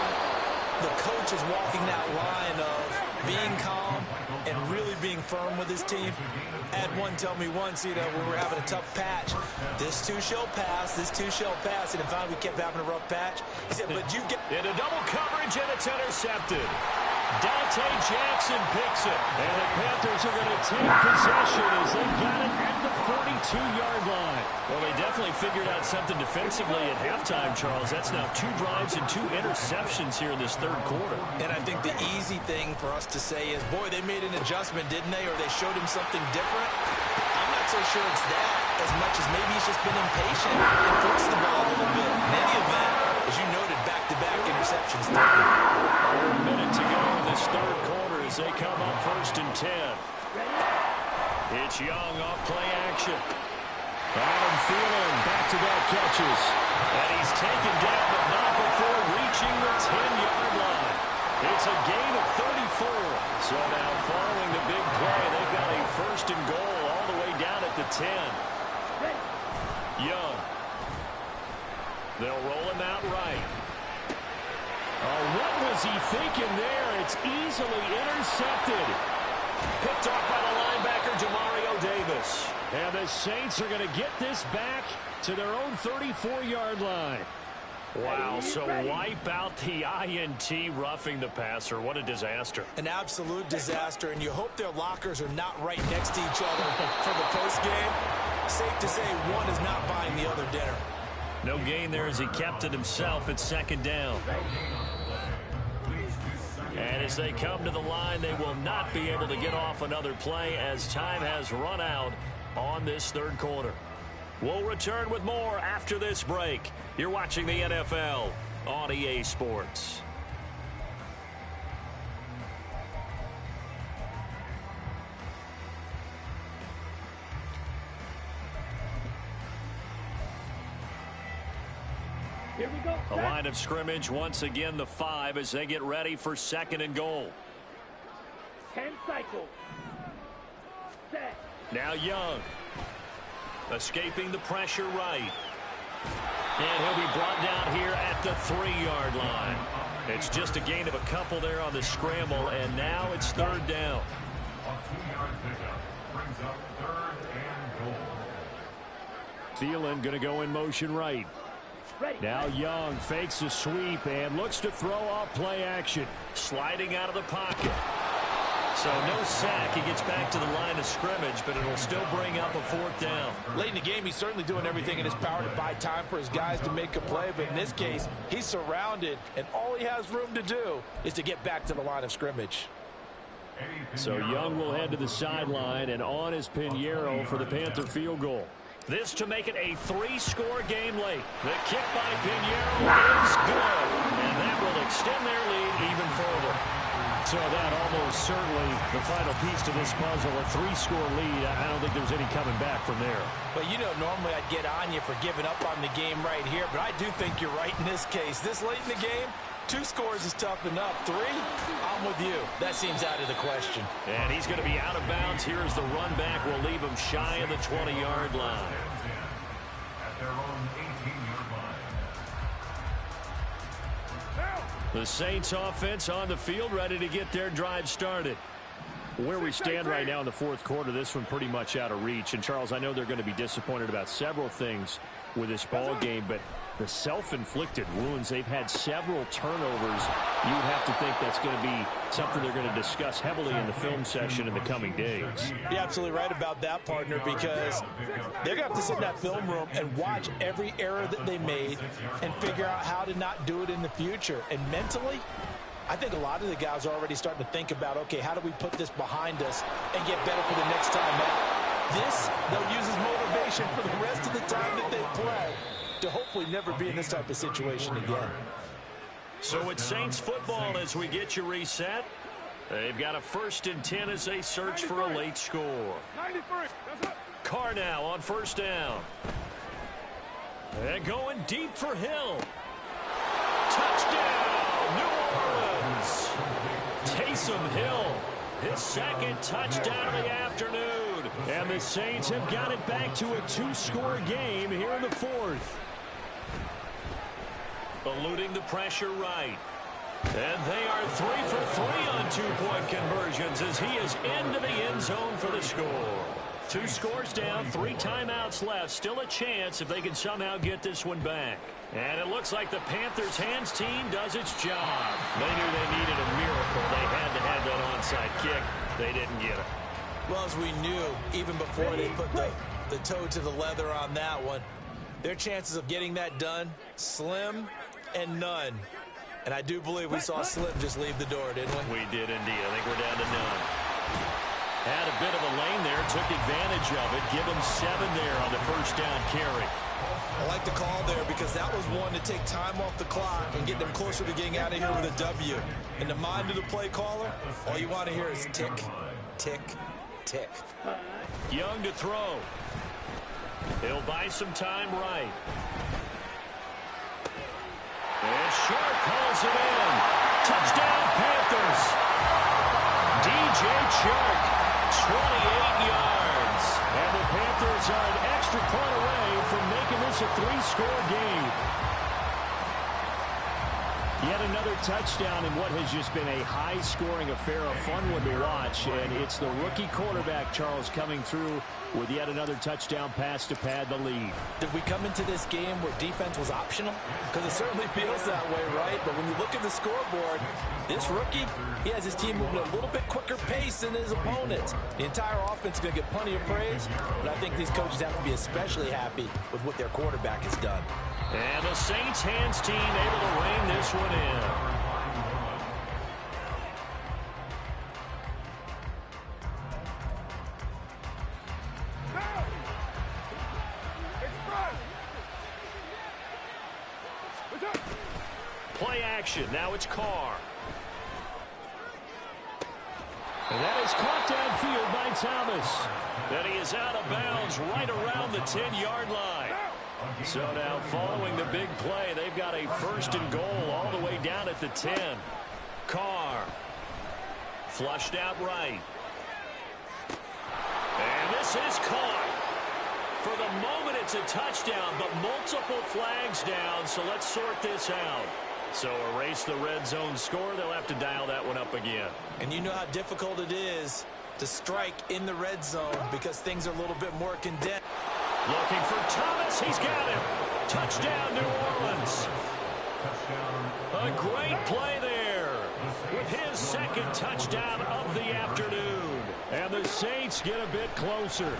the coach is walking that line of being calm and really being firm with his team. Had one tell me once, when we were having a tough patch, this too shall pass, this too shall pass, and finally we kept having a rough patch. He said, but you get... Into double coverage, and it's intercepted. Dante Jackson picks it. And the Panthers are going to take possession as they've got it at the 42-yard line. Well, they definitely figured out something defensively at halftime, Charles. That's now 2 drives and 2 interceptions here in this third quarter. And I think the easy thing for us to say is, boy, they made an adjustment, didn't they? Or they showed him something different. I'm not so sure it's that as much as maybe he's just been impatient and forced the ball a little bit. In any event, as you noted, back-to-back interceptions. A minute to go in this third quarter as they come up 1st and 10. It's Young off play action. Adam Thielen, back-to-back catches. And he's taken down, but not before reaching the 10-yard line. It's a gain of 34. So now following the big play, they've got a first and goal all the way down at the 10. Young. They'll roll him out right. Oh, what was he thinking there? It's easily intercepted. Picked off by the linebacker, Jamario Davis. And the Saints are going to get this back to their own 34-yard line. Wow, so wipe out the INT, roughing the passer. What a disaster. An absolute disaster, and you hope their lockers are not right next to each other for the postgame. Safe to say one is not buying the other dinner. No gain there as he kept it himself at second down. And as they come to the line, they will not be able to get off another play as time has run out on this third quarter. We'll return with more after this break. You're watching the NFL on EA Sports. Here we go. A line of scrimmage once again, the 5 as they get ready for second and goal. 10 cycles. Set. Now Young. Escaping the pressure right. And he'll be brought down here at the 3-yard line. It's just a gain of a couple there on the scramble, and now it's third down. A 2-yard pickup brings up third and goal. Thielen going to go in motion right. Now Young fakes a sweep and looks to throw off play action. Sliding out of the pocket. So no sack. He gets back to the line of scrimmage, but it'll still bring up a fourth down. Late in the game, he's certainly doing everything in his power to buy time for his guys to make a play, but in this case, he's surrounded, and all he has room to do is to get back to the line of scrimmage. So Young will head to the sideline, and on is Pinheiro for the Panther field goal. This to make it a 3-score game late. The kick by Pinheiro is good, and that will extend their lead even further. So that almost certainly the final piece to this puzzle, a 3-score lead. I don't think there's any coming back from there. But you know, normally I'd get on you for giving up on the game right here, but I do think you're right in this case. This late in the game, 2 scores is tough enough. 3, I'm with you. That seems out of the question. And he's going to be out of bounds. Here's the run back. We'll leave him shy of the 20-yard line. At their own 18-yard line. The Saints offense on the field, ready to get their drive started. Where we stand right now in the fourth quarter, this one pretty much out of reach. And, Charles, I know they're going to be disappointed about several things with this ball game, but the self-inflicted wounds, they've had several turnovers. You would have to think that's going to be something they're going to discuss heavily in the film session in the coming days. You're absolutely right about that, partner, because they're going to have to sit in that film room and watch every error that they made and figure out how to not do it in the future. And mentally, I think a lot of the guys are already starting to think about, okay, how do we put this behind us and get better for the next time out? This, they'll use as motivation for the rest of the time that they play to hopefully never be in this type of situation again. So it's Saints football as we get you reset. They've got a 1st and 10 as they search for a late score. Carr now on 1st down. And going deep for Hill. Touchdown, New Orleans. Taysom Hill, his 2nd touchdown of the afternoon. And the Saints have got it back to a 2-score game here in the 4th. Eluding the pressure right. And they are 3 for 3 on 2-point conversions as he is into the end zone for the score. 2 scores down, 3 timeouts left. Still a chance if they can somehow get this one back. And it looks like the Panthers' hands team does its job. They knew they needed a miracle. They had to have that onside kick. They didn't get it. Well, as we knew, even before they put the toe to the leather on that one, their chances of getting that done, slim and none. And I do believe we saw Slim just leave the door, didn't we? We did indeed. I think we're down to none. Had a bit of a lane there, took advantage of it. Give him 7 there on the 1st down carry. I like the call there because that was one to take time off the clock and get them closer to getting out of here with a W. In the mind of the play caller, all you want to hear is tick, tick, tick. Young to throw. He'll buy some time right. And Sharp pulls it in. Touchdown, Panthers. DJ Chark, 28 yards. And the Panthers are an extra point away from making this a 3-score game. Yet another touchdown in what has just been a high-scoring affair, a fun one to watch. And it's the rookie quarterback, Charles, coming through with yet another touchdown pass to pad the lead. Did we come into this game where defense was optional? Because it certainly feels that way, right? But when you look at the scoreboard, this rookie, he has his team moving at a little bit quicker pace than his opponents. The entire offense is going to get plenty of praise, but I think these coaches have to be especially happy with what their quarterback has done. And the Saints hands team able to rein this one in. Play action. Now it's Carr. And that is caught downfield by Thomas. And he is out of bounds right around the 10-yard line. So now following the big play, they've got a 1st and goal all the way down at the 10. Carr. Flushed out right. And this is caught. For the moment, it's a touchdown, but multiple flags down, so let's sort this out. So erase the red zone score. They'll have to dial that one up again. And you know how difficult it is to strike in the red zone because things are a little bit more condensed. Looking for Thomas. He's got him. Touchdown, New Orleans. A great play there with his 2nd touchdown of the afternoon. And the Saints get a bit closer.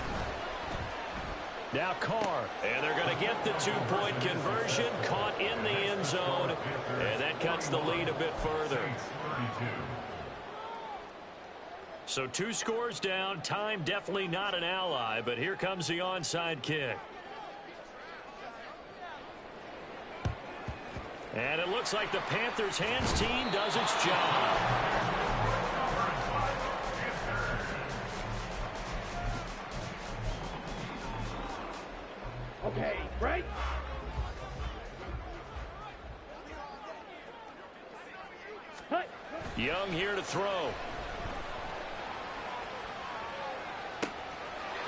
Now Carr. And they're going to get the 2-point conversion. Caught in the end zone. And that cuts the lead a bit further. So 2 scores down. Time definitely not an ally, but here comes the onside kick. And it looks like the Panthers hands team does its job. Okay, right? Hut. Young here to throw.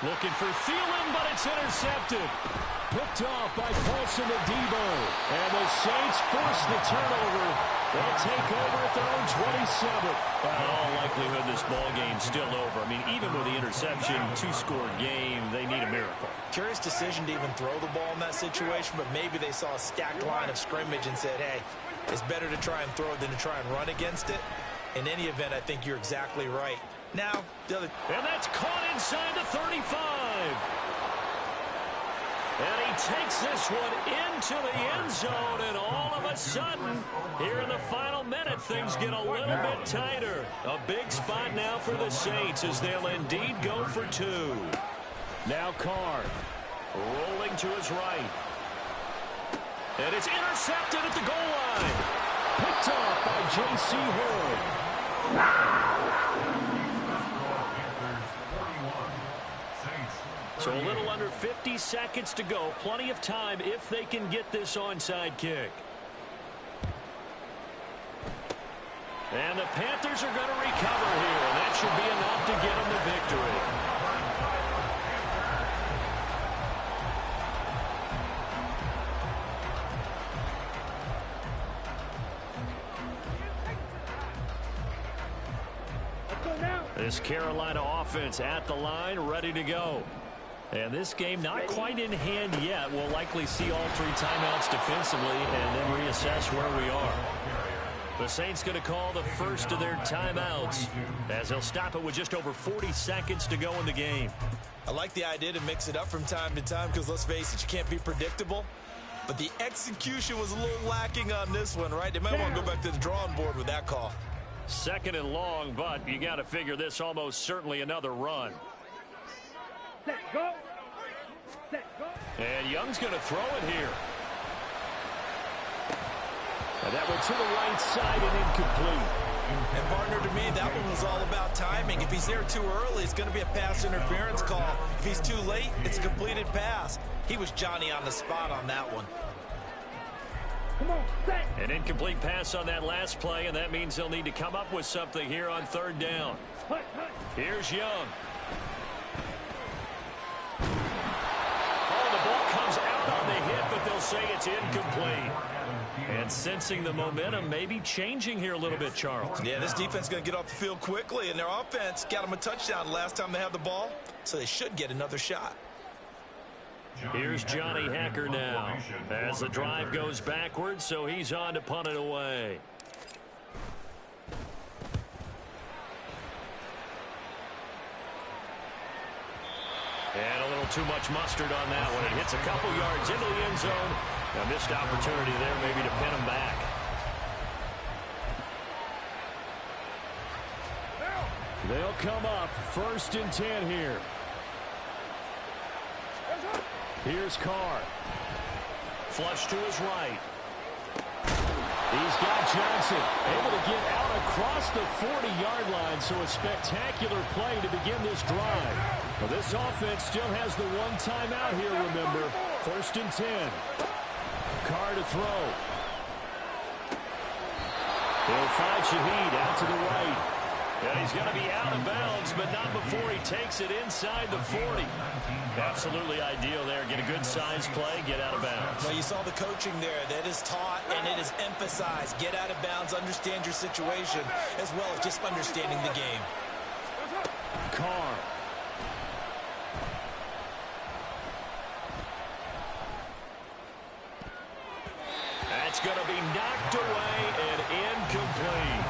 Looking for Thielen, but it's intercepted. Picked off by Paulson Adebo. And the Saints force the turnover. They'll take over at their own 27. In all likelihood, this ball game's still over. I mean, even with the interception, 2-score game, they need a miracle. Curious decision to even throw the ball in that situation, but maybe they saw a stacked line of scrimmage and said, hey, it's better to try and throw than to try and run against it. In any event, I think you're exactly right. Now, the other... And that's caught inside the 35. And he takes this one into the end zone, and all of a sudden, here in the final minute, things get a little bit tighter. A big spot now for the Saints as they'll indeed go for 2. Now Carr, rolling to his right. And it's intercepted at the goal line. Picked off by J.C. Horn. So a little under 50 seconds to go. Plenty of time if they can get this onside kick. And the Panthers are going to recover here, and that should be enough to get them the victory. This Carolina offense at the line, ready to go. And this game not quite in hand yet. We'll likely see all 3 timeouts defensively and then reassess where we are. The Saints going to call the first of their timeouts as they'll stop it with just over 40 seconds to go in the game. I like the idea to mix it up from time to time because, let's face it, you can't be predictable. But the execution was a little lacking on this one, right? They might want to go back to the drawing board with that call. 2nd and long, but you got to figure this almost certainly another run. Set, go. Set, go. And Young's going to throw it here. And that went to the right side and incomplete. And partner, to me, that one was all about timing. timing. If he's there too early, it's going to be a pass interference call. If he's too late, it's a completed pass. He was Johnny on the spot on that one. Come on, set. An incomplete pass on that last play, and that means they'll need to come up with something here on third down. Here's Young. Oh, the ball comes out on the hit, but they'll say it's incomplete. And sensing the momentum, maybe changing here a little bit, Charles. Yeah, this defense is going to get off the field quickly, and their offense got them a touchdown last time they had the ball, so they should get another shot. Here's Johnny Hacker now as the drive goes backwards, so he's on to punt it away. And a little too much mustard on that one. It hits a couple yards into the end zone. A missed opportunity there maybe to pin him back. They'll come up 1st and 10 here. Here's Carr. Flush to his right. He's got Johnson able to get out across the 40-yard line, so a spectacular play to begin this drive. Well, this offense still has the one timeout here, remember. 1st and 10. Carr to throw. He'll find Shaheed out to the right. And he's going to be out of bounds, but not before he takes it inside the 40. Absolutely ideal there. Get a good size play, get out of bounds. Well, you saw the coaching there. That is taught and it is emphasized. Get out of bounds, understand your situation, as well as just understanding the game. Carr. That's going to be knocked away and incomplete.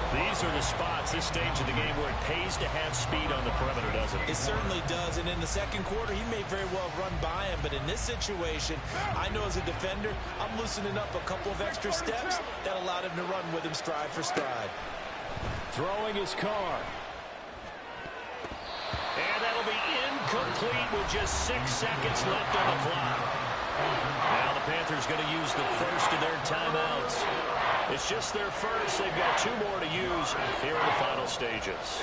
These are the spots, this stage of the game, where it pays to have speed on the perimeter, doesn't it? It certainly does, and in the second quarter, he may very well run by him, but in this situation, I know as a defender, I'm loosening up a couple of extra steps that allowed him to run with him stride for stride. Throwing his Carr. And that'll be incomplete with just 6 seconds left on the clock. Now the Panthers going to use the first of their timeouts. It's just their first. They've got 2 more to use here in the final stages.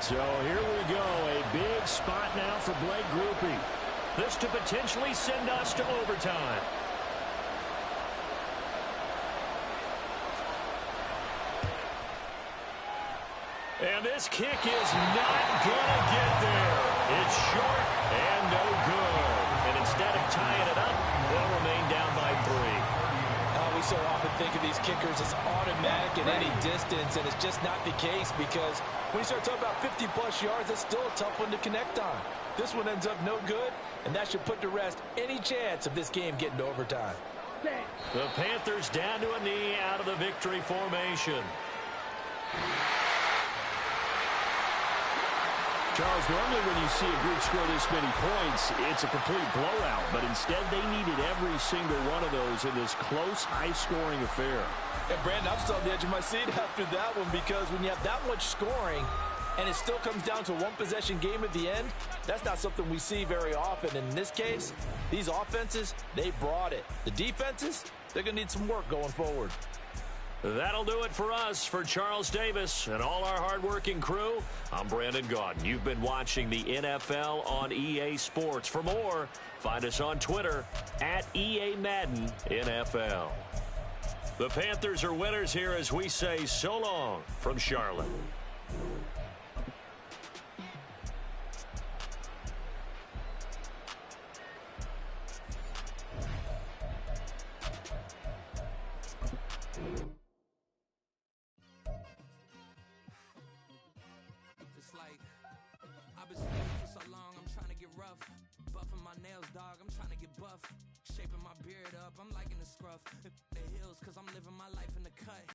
So here we go. A big spot now for Blake Grupe. This to potentially send us to overtime. And this kick is not going to get there. It's short and no good. And instead of tying it up, they'll remain down by 3. We so often think of these kickers as automatic at any distance, and it's just not the case, because when you start talking about 50-plus yards, that's still a tough one to connect on. This one ends up no good, and that should put to rest any chance of this game getting to overtime. The Panthers down to a knee out of the victory formation. Charles, normally when you see a group score this many points, it's a complete blowout. But instead, they needed every single one of those in this close, high-scoring affair. And Brandon, I'm still on the edge of my seat after that one, because when you have that much scoring and it still comes down to a one-possession game at the end, that's not something we see very often. And in this case, these offenses, they brought it. The defenses, they're going to need some work going forward. That'll do it for us. For Charles Davis and all our hardworking crew, I'm Brandon Gaudin. You've been watching the NFL on EA Sports. For more, find us on Twitter at EA Madden NFL. The Panthers are winners here as we say so long from Charlotte. Shaping my beard up, I'm liking the scruff. The hills, cause I'm living my life in the cut.